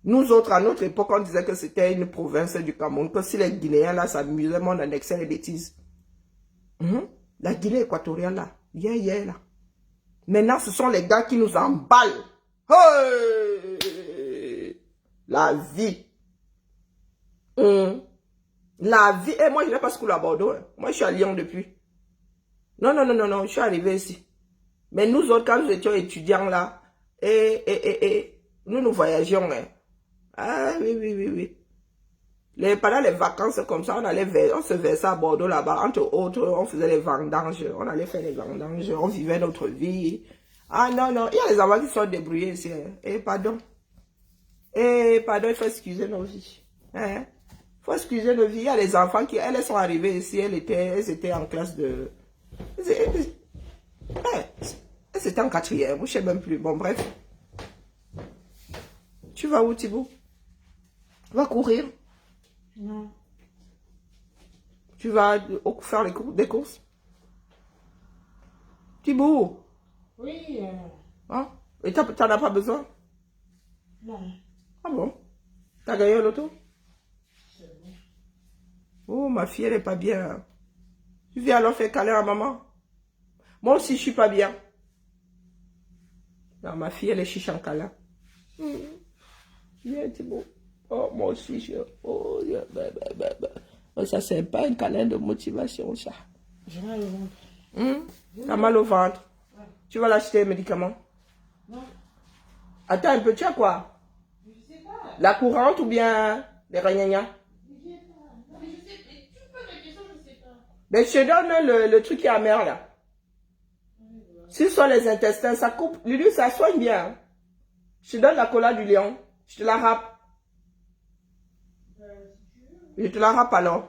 Nous autres, à notre époque, on disait que c'était une province du Cameroun, que si les Guinéens là s'amusaient, on annexait les bêtises. La Guinée équatoriale là, là. Maintenant, ce sont les gars qui nous emballent. Hey! La vie. La vie. Et moi, je n'ai pas school à Bordeaux. Hein. Moi, je suis à Lyon depuis. Non, je suis arrivé ici. Mais nous autres, quand nous étions étudiants là, nous voyagions. Hein. Ah oui. Pendant les vacances comme ça, on se versait à Bordeaux là-bas. Entre autres, on faisait les vendanges. On allait faire les vendanges. On vivait notre vie. Ah non. Il y a les enfants qui sont débrouillés ici. Hein. Pardon, il faut excuser nos vies. Hein? Faut excuser nos vies. Il y a les enfants qui, elles sont arrivées ici. Elles étaient en classe de... Elles étaient en 4e. Je ne sais même plus. Bon, bref. Tu vas où, Thibaut? Va courir. Non. Tu vas faire des courses? Thibaut? Oui. Hein? Et t'en as pas besoin? Non. Ah bon? T'as gagné l'auto? C'est bon. Oh, ma fille, elle est pas bien. Tu viens alors faire câlin à maman? Moi aussi, je suis pas bien. Non, ma fille, elle est chiche en câlin. Viens, Thibaut. Oh, moi aussi, oh, ça, c'est pas un câlin de motivation, ça. J'ai mal au ventre. T'as mal au ventre? Ouais. Tu vas l'acheter un médicament? Non. Attends un peu, tu as quoi? Je sais pas. La courante ou bien les ragnagnas? Je sais pas. Non, mais je sais pas. Tu poses la question, je sais pas. Mais je te donne le truc qui est amer là. Si ce sont les intestins, ça coupe. Lulu, ça soigne bien. Je te donne la cola du lion. Je te la râpe. Je te la râpe alors.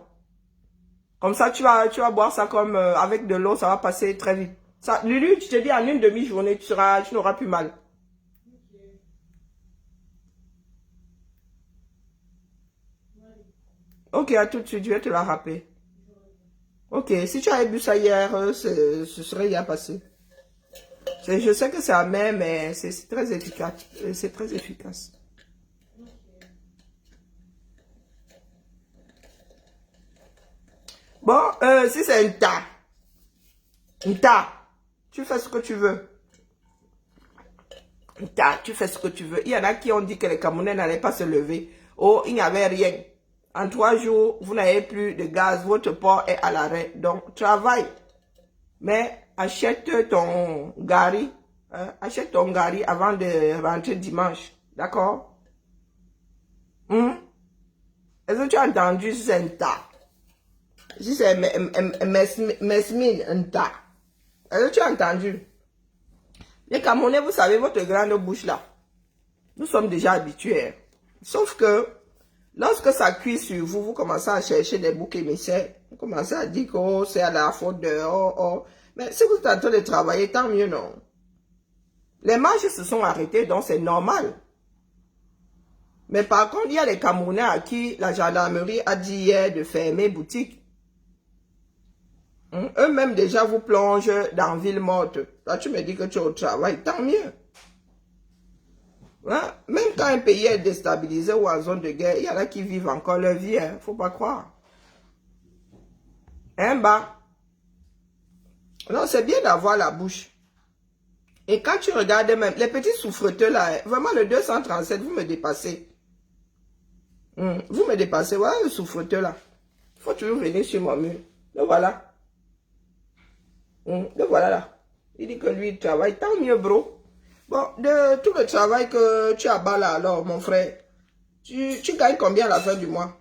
Comme ça, tu vas boire ça comme avec de l'eau, ça va passer très vite. Ça, Lulu, tu te dis en une demi-journée, tu n'auras plus mal. Ok, à tout de suite, je vais te la râper. Ok, si tu avais bu ça hier, ce serait hier passé. Je sais que c'est amer, mais c'est très efficace. C'est très efficace. Bon, si c'est une tas, tu fais ce que tu veux. Une tas, tu fais ce que tu veux. Il y en a qui ont dit que les Camerounais n'allaient pas se lever. Oh, il n'y avait rien. En 3 jours, vous n'avez plus de gaz, votre port est à l'arrêt. Donc, travaille. Mais achète ton gari. Achète ton gari avant de rentrer dimanche. D'accord? Est-ce que tu as entendu si c'est un tas? Si c'est mesmine, un tas. Est-ce que tu as entendu? Les Camerounais, vous savez, votre grande bouche là. Nous sommes déjà habitués. Sauf que, lorsque ça cuit sur vous, vous commencez à chercher des boucs émissaires. Vous commencez à dire que oh, c'est à la faute de oh. Mais si vous êtes en train de travailler, tant mieux, non? Les marches se sont arrêtées, donc c'est normal. Mais par contre, il y a les Camerounais à qui la gendarmerie a dit hier de fermer boutique. Eux-mêmes déjà vous plongent dans ville morte. Là, tu me dis que tu es au travail, tant mieux. Hein? Même quand un pays est déstabilisé ou en zone de guerre, il y en a qui vivent encore leur vie, hein? Faut pas croire. Hein, bah? Non, c'est bien d'avoir la bouche. Et quand tu regardes même, les petits souffreteux là, vraiment le 237, vous me dépassez. Vous me dépassez, voilà le souffreteux là. Il faut toujours venir sur mon mur. Le voilà. Le voilà là. Il dit que lui, il travaille, tant mieux, bro. Bon, de tout le travail que tu as bas là, alors, mon frère, tu gagnes combien à la fin du mois?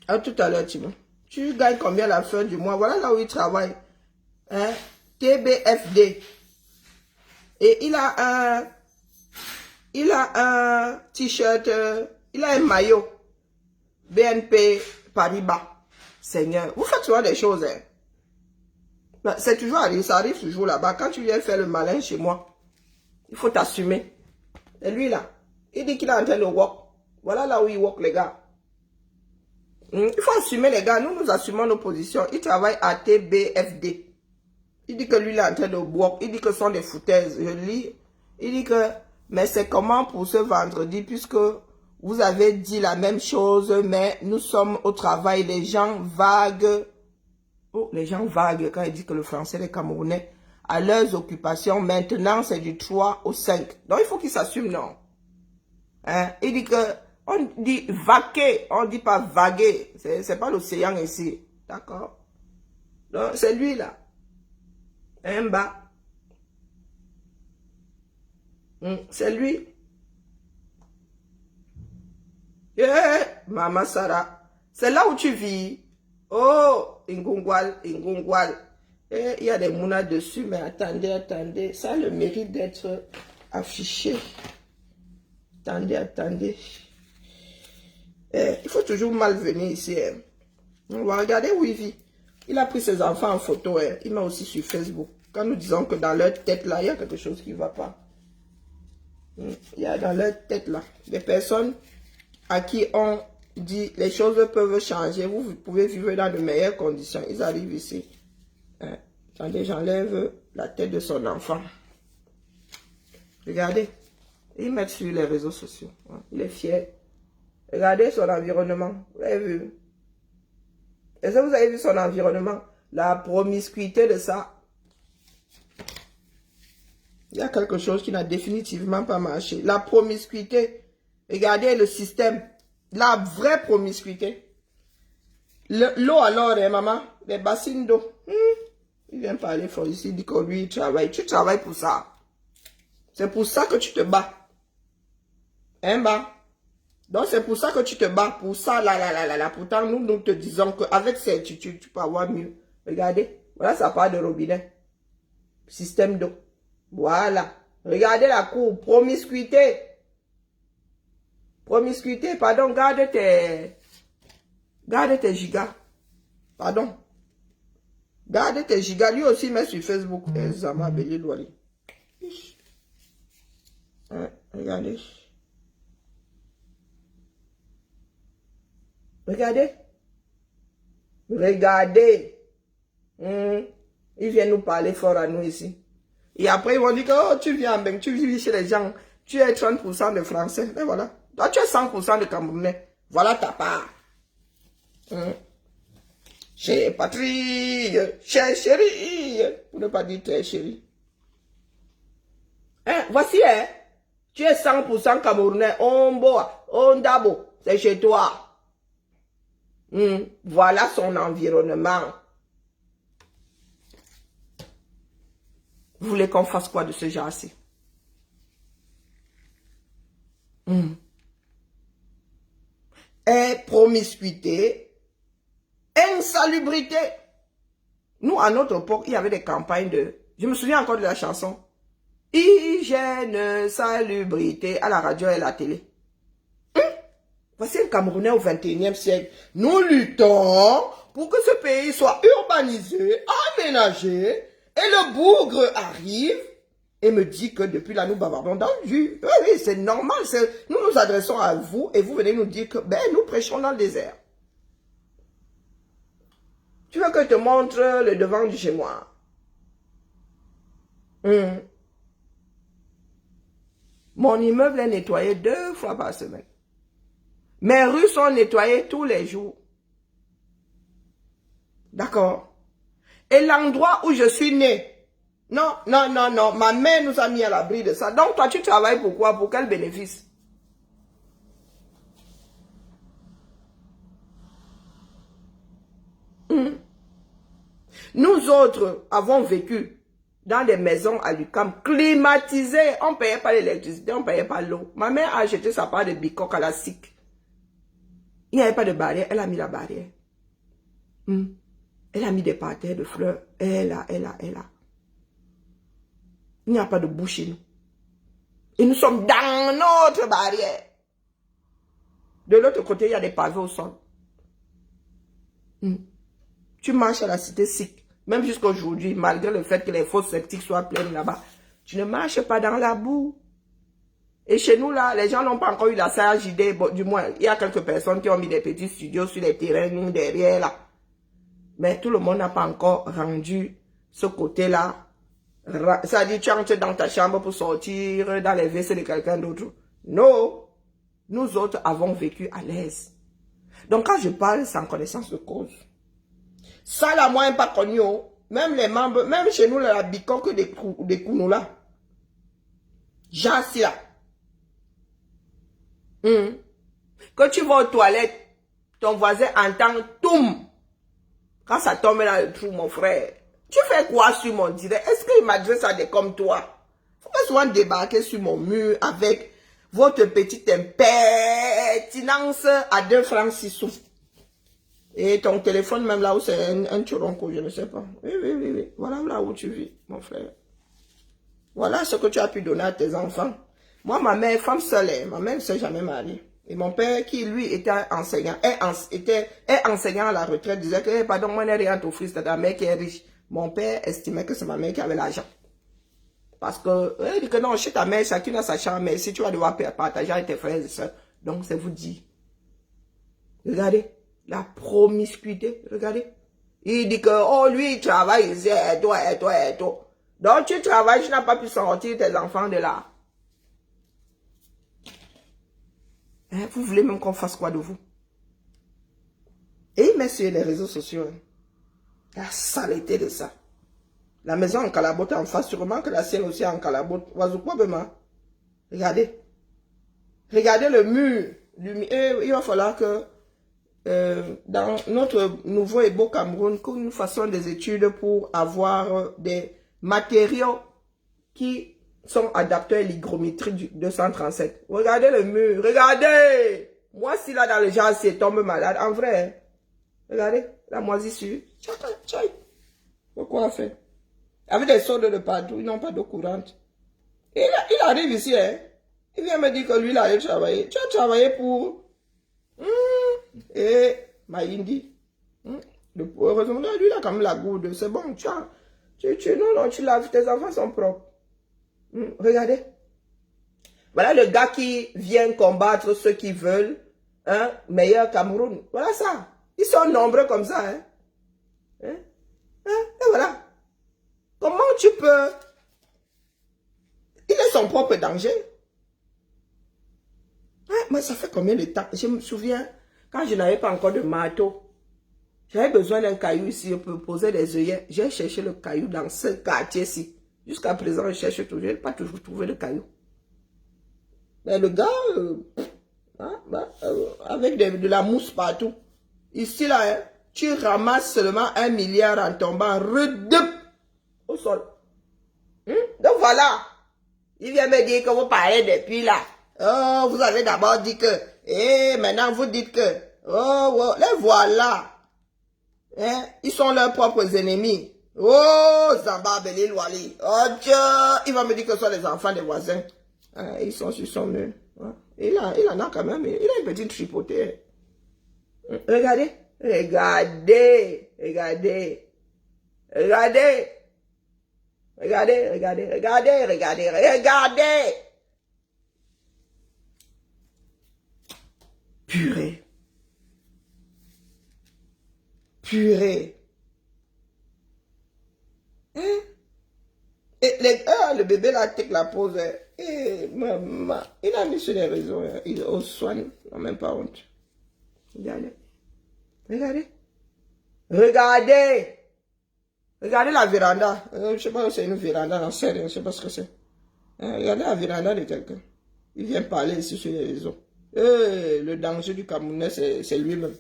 À tout à l'heure, Timon. Tu gagnes combien à la fin du mois? Voilà là où il travaille. Hein? TBFD. Et il a un t-shirt, il a un maillot. BNP Paribas. Seigneur, vous faites souvent des choses, hein? C'est toujours arrivé, ça arrive toujours là-bas. Quand tu viens faire le malin chez moi, il faut t'assumer. Et lui là, il dit qu'il est en train de walk. Voilà là où il walk, les gars. Il faut assumer, les gars. Nous assumons nos positions. Il travaille à TBFD. Il dit que lui, il est en train de walk. Il dit que ce sont des foutaises. Je lis. Il dit que, mais c'est comment pour ce vendredi, puisque vous avez dit la même chose, mais nous sommes au travail. Les gens vaguent. Oh, les gens vaguent quand ils disent que le français, les Camerounais, à leurs occupations, maintenant, c'est du 3 au 5. Donc, il faut qu'ils s'assument, non? Hein? Il dit que, on dit vaquer, on ne dit pas vaguer. C'est pas l'océan ici. D'accord? Donc, c'est lui, là. Un bas. C'est lui. Maman Sarah. C'est là où tu vis. Oh, Ingungwal. Il y a des mounas dessus, mais attendez. Ça a le mérite d'être affiché. Attendez. Il faut toujours mal venir ici. Hein. On va regarder où il vit. Il a pris ses enfants en photo. Hein. Il met aussi sur Facebook. Quand nous disons que dans leur tête, là, il y a quelque chose qui ne va pas. Il y a dans leur tête, là, des personnes à qui on dit les choses peuvent changer. Vous pouvez vivre dans de meilleures conditions. Ils arrivent ici. Hein. Attendez, j'enlève la tête de son enfant. Regardez. Ils mettent sur les réseaux sociaux. Il est fier. Regardez son environnement. Vous avez vu? Est-ce que vous avez vu son environnement? La promiscuité de ça. Il y a quelque chose qui n'a définitivement pas marché. La promiscuité. Regardez le système. La vraie promiscuité. L'eau alors, hein, maman? Les bassines d'eau. Il vient parler fort ici. Il dit que lui, il travaille. Tu travailles pour ça. C'est pour ça que tu te bats. Hein, bah? Donc, c'est pour ça que tu te bats. Pour ça, là. Pourtant, nous te disons qu'avec certitude, tu peux avoir mieux. Regardez. Voilà, ça part de robinet. Système d'eau. Voilà. Regardez la cour. Promiscuité. Promiscuité. Pardon, garde tes gigas. Pardon. Garde tes gigas. Lui aussi, met sur Facebook. Zama Beli Louali. Regardez. Regardez. Ils viennent nous parler fort à nous ici. Et après, ils vont dire que oh, tu viens en tu vis chez les gens. Tu es 30% de Français. Et voilà. Toi, tu es 100% de Camerounais. Voilà ta part. Chez patrie, chez chérie. Pour ne pas dire très chérie. Voici, Tu es 100% Camerounais. Ondabo, c'est chez toi. Voilà son environnement. Vous voulez qu'on fasse quoi de ce genre-ci? Promiscuité, insalubrité. Nous, à notre époque, il y avait des campagnes de... Je me souviens encore de la chanson. Hygiène, salubrité, à la radio et à la télé. Voici un Camerounais au 21e siècle. Nous luttons pour que ce pays soit urbanisé, aménagé, et le bougre arrive et me dit que depuis là, nous bavardons dans le jus. Oui, c'est normal. Nous nous adressons à vous et vous venez nous dire que nous prêchons dans le désert. Tu veux que je te montre le devant du chez moi? Mon immeuble est nettoyé 2 fois par semaine. Mes rues sont nettoyées tous les jours. D'accord? Et l'endroit où je suis né, non, ma mère nous a mis à l'abri de ça. Donc toi, tu travailles pour quoi? Pour quel bénéfice? Nous autres avons vécu dans des maisons à l'UQAM climatisées. On ne payait pas l'électricité, on ne payait pas l'eau. Ma mère a acheté sa part de bicoque à la SIC. Il n'y avait pas de barrière, elle a mis la barrière. Elle a mis des parterres de fleurs. Elle a. Il n'y a pas de boue chez nous. Et nous sommes dans notre barrière. De l'autre côté, il y a des pavés au sol. Tu marches à la cité SIC. Même jusqu'à aujourd'hui, malgré le fait que les fosses septiques soient pleines là-bas, tu ne marches pas dans la boue. Et chez nous, là, les gens n'ont pas encore eu la sage idée. Bon, du moins, il y a quelques personnes qui ont mis des petits studios sur les terrains, nous, derrière, là. Mais tout le monde n'a pas encore rendu ce côté-là. Ça dit, tu entres dans ta chambre pour sortir dans les WC de quelqu'un d'autre. Non. Nous autres avons vécu à l'aise. Donc, quand je parle sans connaissance de cause, ça, là, moi, pas connu. Même les membres, même chez nous, la bicoque des Kounou, là. J'assis là. Quand tu vas aux toilettes, ton voisin entend toum. Quand ça tombe dans le trou, mon frère, tu fais quoi sur mon direct? Est-ce qu'il m'adresse à des comme toi? Faut pas souvent débarquer sur mon mur avec votre petite impertinence à 2 francs 6 sous. Et ton téléphone, même là où c'est un turonco, je ne sais pas. Oui. Voilà là où tu vis, mon frère. Voilà ce que tu as pu donner à tes enfants. Moi, ma mère, femme seule, ma mère ne s'est jamais mariée. Et mon père, qui lui était enseignant, est enseignant à la retraite, disait que, pardon, moi, je n'ai rien à t'offrir, c'est ta mère qui est riche. Mon père estimait que c'est ma mère qui avait l'argent. Parce que, il dit que non, chez ta mère, chacune a sa chambre, mais si tu vas devoir partager avec tes frères et soeurs, donc c'est vous dit. Regardez, la promiscuité, regardez. Il dit que, oh, lui, il travaille ici, et toi. Donc, tu travailles, tu n'as pas pu sortir tes enfants de là. Vous voulez même qu'on fasse quoi de vous? Et il met sur les réseaux sociaux. La saleté de ça. La maison en calabote en face, sûrement que la sienne aussi en calabote. Regardez. Regardez le mur. Il va falloir que dans notre nouveau et beau Cameroun, que nous fassions des études pour avoir des matériaux qui sont adaptés à l'hygrométrie du 237. Regardez le mur, regardez. Moi, si là, dans le genre, si tombe malade, en vrai, regardez, la moisissure. Tchaï. Pourquoi faire? Avec des soldes de partout, ils n'ont pas d'eau courante. Et il arrive ici, hein. Il vient me dire que lui, il allait travailler. Tu as travaillé pour... Et Maïndi. Heureusement, lui, il a quand même la goutte. C'est bon, non, tu laves, tes enfants sont propres. Regardez. Voilà le gars qui vient combattre ceux qui veulent un meilleur Cameroun. Voilà ça. Ils sont nombreux comme ça. Et voilà. Comment tu peux... Il est son propre danger. Moi, ça fait combien de temps? Je me souviens, quand je n'avais pas encore de marteau, j'avais besoin d'un caillou ici pour poser des œillets. J'ai cherché le caillou dans ce quartier-ci. Jusqu'à présent, je cherche toujours. Je n'ai pas toujours trouvé le caillou. Mais le gars, avec de la mousse partout. Ici, là, hein, tu ramasses seulement 1 milliard en tombant redep au sol. Donc voilà. Il vient me dire que vous parlez depuis là. Oh, vous avez d'abord dit que. Et maintenant vous dites que. Oh, les voilà. Hein? Ils sont leurs propres ennemis. Oh, Zamba Belil Wali. Oh Dieu, il va me dire que ce sont les enfants des voisins. Ils sont sur son mur. Il en a quand même. Il a une petite tripotée. Regardez. Regardez. Regardez. Regardez. Regardez, regardez, regardez, regardez, regardez. Purée. Purée. Hein? Et le bébé là, avec la pose. Et maman, il a mis sur les réseaux. Il au soin, non même pas honte. Regardez. Regardez. Regardez. Regardez la véranda. Je ne sais pas si c'est une véranda, j'en sais rien, je ne sais pas ce que c'est. Regardez la véranda de quelqu'un. Il vient parler ici sur les réseaux. Le danger du Camerounais, c'est lui-même.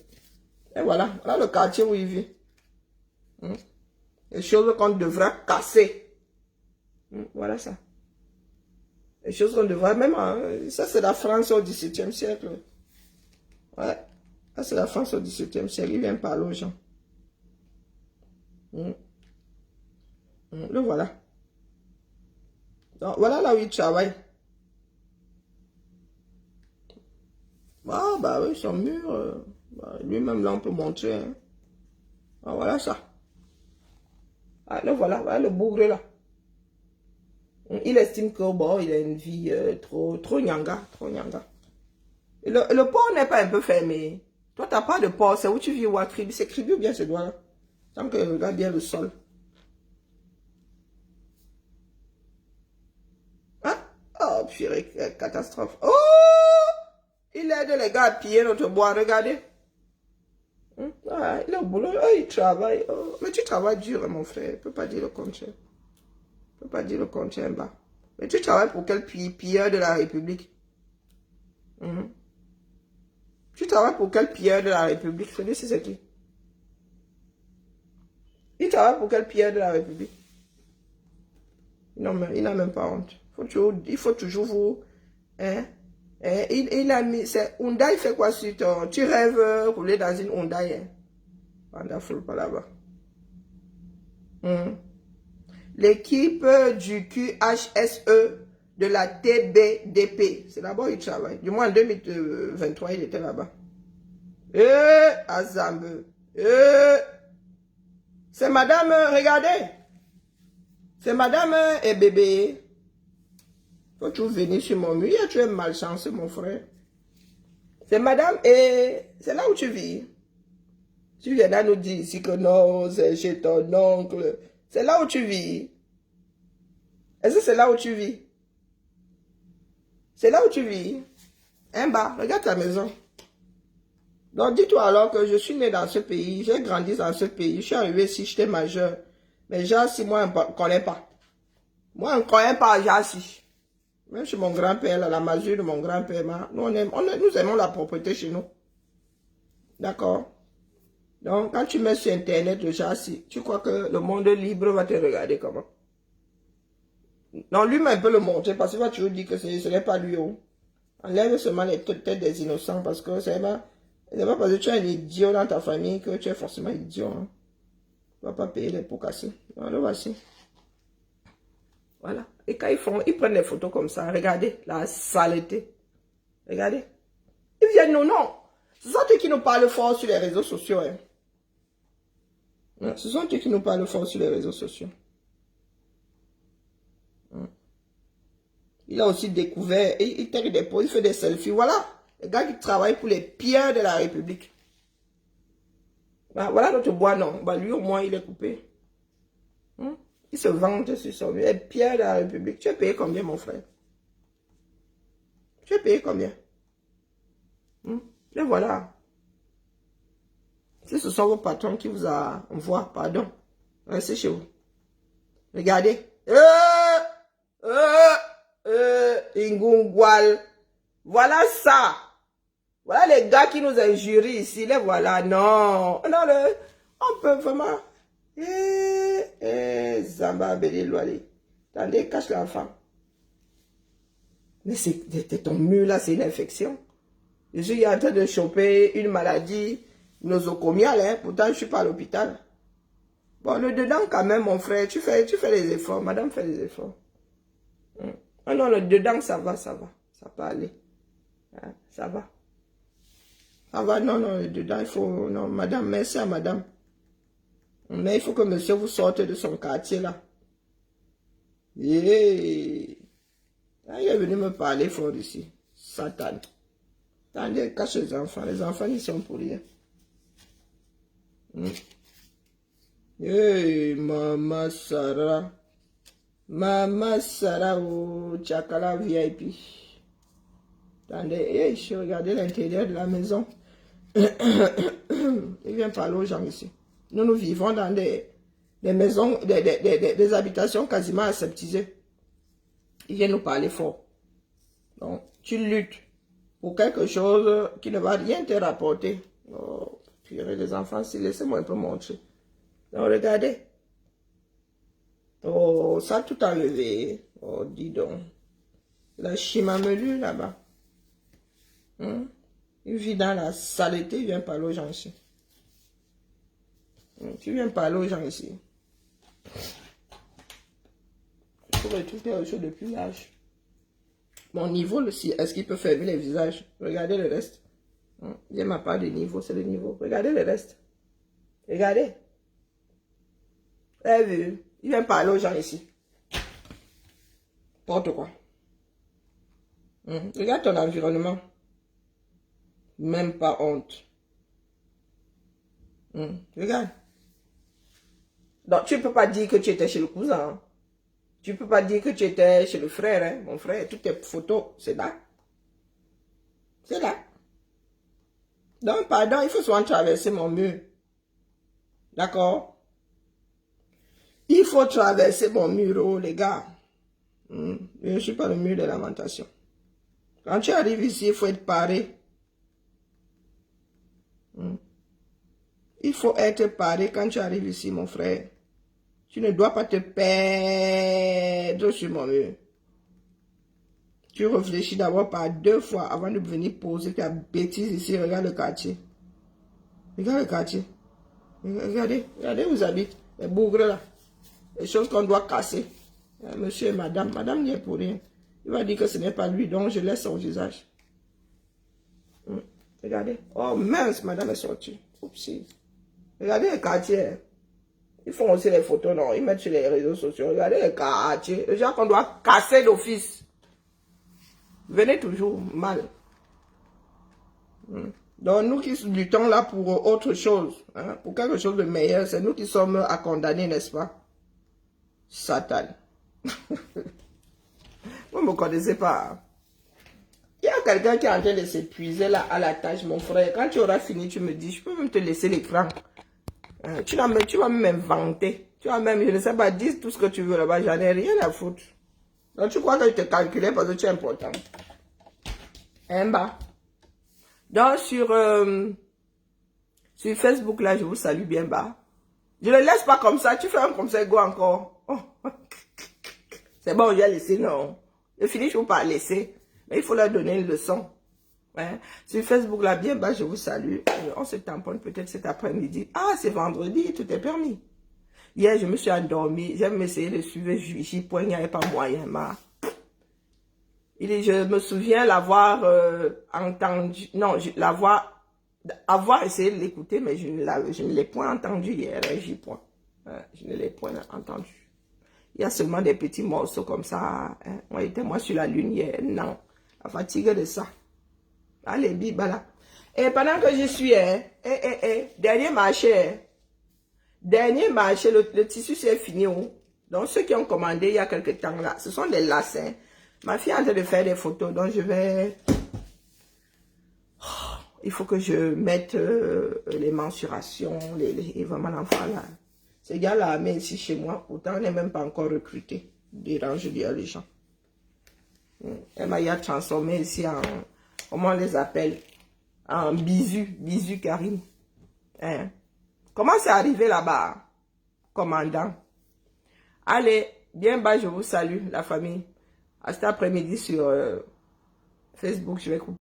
Et voilà le quartier où il vit. Les choses qu'on devra casser. Voilà ça. Les choses qu'on devra même... ça, c'est la France au XVIIe siècle. Ouais. Ça, c'est la France au XVIIe siècle. Il vient parler aux gens. Le voilà. Donc, voilà là où il travaille. Bah oui, son mur. Lui-même là, on peut montrer. Hein. Voilà ça. Le voilà le bougre là. Il estime que bon, il a une vie trop nyanga. Et le port n'est pas un peu fermé. Toi, tu n'as pas de port. C'est où tu vis ou à Kribi? C'est Kribi ou bien ce doigt là? Tant que regarde bien le sol. Oh, purée, catastrophe. Oh! Il aide les gars à piller notre bois, regardez. Il est au boulot, il travaille. Oh. Mais tu travailles dur, mon frère. Je ne peux pas dire le contraire. Je ne peux pas dire le contraire, bah. Mais tu travailles pour quel pilleur de la République? Tu travailles pour quel pilleur de la République? Je te dis, c'est qui? Il travaille pour quel pilleur de la République? Non, mais il n'a même pas honte. Il faut toujours vous... Hein? Il a mis... Hyundai fait quoi sur ton... Tu rêves rouler dans une Hyundai. Hein? Wonderful, pas là-bas. L'équipe du QHSE de la TBDP. C'est là-bas où il travaille. Du moins en 2023, il était là-bas. Azambe. C'est madame, regardez. C'est madame et bébé. Faut toujours venir sur mon mur. Tu es malchanceux, mon frère. C'est madame et... C'est là où tu vis. Tu viens à nous dire ici que non, c'est chez ton oncle. C'est là où tu vis. Est-ce que c'est là où tu vis? C'est là où tu vis. Un bas, regarde ta maison. Donc dis-toi alors que je suis né dans ce pays, j'ai grandi dans ce pays, je suis arrivé ici, j'étais majeur. Mais Jassi, moi, on ne connaît pas. Moi, on ne connaît pas Jassi. Même chez mon grand-père, la masure de mon grand-père, nous aimons la propreté chez nous. D'accord? Donc, quand tu mets sur Internet le Jassi, tu crois que le monde libre va te regarder comment? Non, lui-même peut le montrer parce qu'il va toujours dire que ce n'est pas lui. Enlève seulement les têtes des innocents parce que c'est pas parce que tu es un idiot dans ta famille que tu es forcément idiot. Hein. Tu ne vas pas payer les pots cassés. Non, le voici. Voilà. Et quand ils prennent des photos comme ça, regardez la saleté. Regardez. Ils viennent non. Ce sont eux qui nous parlent fort sur les réseaux sociaux. Hein. Ce sont eux qui nous parlent fort sur les réseaux sociaux. Il a aussi découvert, il tire des poses, il fait des selfies. Voilà, les gars qui travaillent pour les pilleurs de la République. Voilà notre bois, non. Bah, lui, au moins, il est coupé. Il se vante sur son vieux. Les pilleurs de la République. Tu es payé combien, mon frère? Tu es payé combien? Et voilà. Si ce sont vos patrons qui vous envoient, pardon, restez chez vous. Regardez. Ingungwal. Voilà ça. Voilà les gars qui nous injurient ici. Les voilà. Non. Non, on peut vraiment. Zamba Beli Loali. Attendez, cache l'enfant. Mais c'est ton mur là, c'est une infection. Je suis en train de choper une maladie nosocomiale, hein. Pourtant je ne suis pas à l'hôpital. Bon, le dedans quand même, mon frère, tu fais les efforts. Madame fait les efforts. Ah non, le dedans, ça va. Ça peut aller. Hein, ça va. Ça va, non, le dedans, il faut... Non, madame, merci à madame. Mais il faut que monsieur vous sorte de son quartier là. Yeah. Ah, il est venu me parler fort ici. Satan. Attendez, cache les enfants. Les enfants, ils sont pour rien. Hey, Maman Sarah. Maman Sarah au Chakala VIP. Attendez, hey, je regardais l'intérieur de la maison. Il vient parler aux gens ici. Nous vivons dans des maisons, des habitations quasiment aseptisées. Il vient nous parler fort. Donc, tu luttes pour quelque chose qui ne va rien te rapporter. Oh, purée, les enfants, laissez-moi un peu montrer. Donc, regardez. Oh, ça a tout enlevé. Oh, dis donc. La chimamelu là-bas. Il vit dans la saleté, il vient parler aux gens ici. Tu viens parler aux gens ici. Il faut retrouver quelque chose de plus large. Mon niveau, est-ce qu'il peut fermer les visages? Regardez le reste. Il n'y a pas de niveau, c'est le niveau. Regardez le reste. Regardez. Vous avez vu? Il vient parler aux gens ici. N'importe quoi. Regarde ton environnement. Même pas honte. Regarde. Donc, tu ne peux pas dire que tu étais chez le cousin. Hein. Tu ne peux pas dire que tu étais chez le frère. Hein. Mon frère, toutes tes photos, c'est là. C'est là. Donc, pardon, il faut souvent traverser mon mur. D'accord? Il faut traverser mon mur, oh, les gars. Je ne suis pas le mur de lamentation. Quand tu arrives ici, il faut être paré. Il faut être paré quand tu arrives ici, mon frère. Tu ne dois pas te perdre sur mon mur. Tu réfléchis d'abord par 2 fois avant de venir poser ta bêtise ici. Regarde le quartier. Regarde le quartier. Regardez où vous habitez. Les bougres là. Les choses qu'on doit casser. Monsieur et madame. Madame n'y est pour rien. Il va dire que ce n'est pas lui, donc je laisse son visage. Regardez. Oh mince, madame est sortie. Oupsie. Regardez les quartiers. Ils font aussi les photos, non. Ils mettent sur les réseaux sociaux. Regardez les quartiers. Les gens qu'on doit casser d'office. Venez toujours mal. Donc nous qui luttons là pour autre chose, hein, pour quelque chose de meilleur, c'est nous qui sommes à condamner, n'est-ce pas? Satan. Vous ne me connaissez pas. Il y a quelqu'un qui est en train de s'épuiser là à la tâche, mon frère. Quand tu auras fini, tu me dis, je peux même te laisser l'écran. Tu vas même inventer. Tu vas même, je ne sais pas, dis tout ce que tu veux là-bas, j'en ai rien à foutre. Donc tu crois que je te calculais parce que tu es important. Hein, bah. Donc sur Facebook là, je vous salue bien bas. Je ne le laisse pas comme ça, tu fais un comme ça, go encore. Oh. C'est bon, j'ai laissé, non. Je finis, je ne vais pas laisser. Mais il faut leur donner une leçon. Ouais. Sur Facebook là, bien bas, je vous salue. On se tamponne peut-être cet après-midi. Ah, c'est vendredi, tout est permis. Hier, je me suis endormie. J'aime essayer de suivre J. Il n'y avait pas moyen. Je me souviens l'avoir entendu. Non, avoir essayé de l'écouter, mais je ne l'ai point entendu hier. J. Je ne l'ai point entendu. Il y a seulement des petits morceaux comme ça. Hein. On était moi sur la lune hier. Non. La fatigue de ça. Allez, bibala. Et pendant que je suis, dernier marché. Dernier marché, le tissu c'est fini. Donc, ceux qui ont commandé il y a quelques temps là, ce sont des lacets. Ma fille est en train de faire des photos, donc je vais... Oh, il faut que je mette les mensurations, vraiment l'enfant là. Ce gars-là, mais ici chez moi, pourtant on n'est même pas encore recruté. Dérange bien les gens. Elle m'a transformé ici Comment on les appelle? Un bisu Karim. Hein? Comment c'est arrivé là-bas, commandant? Allez, bien bas, je vous salue, la famille. À cet après-midi sur Facebook, je vais couper.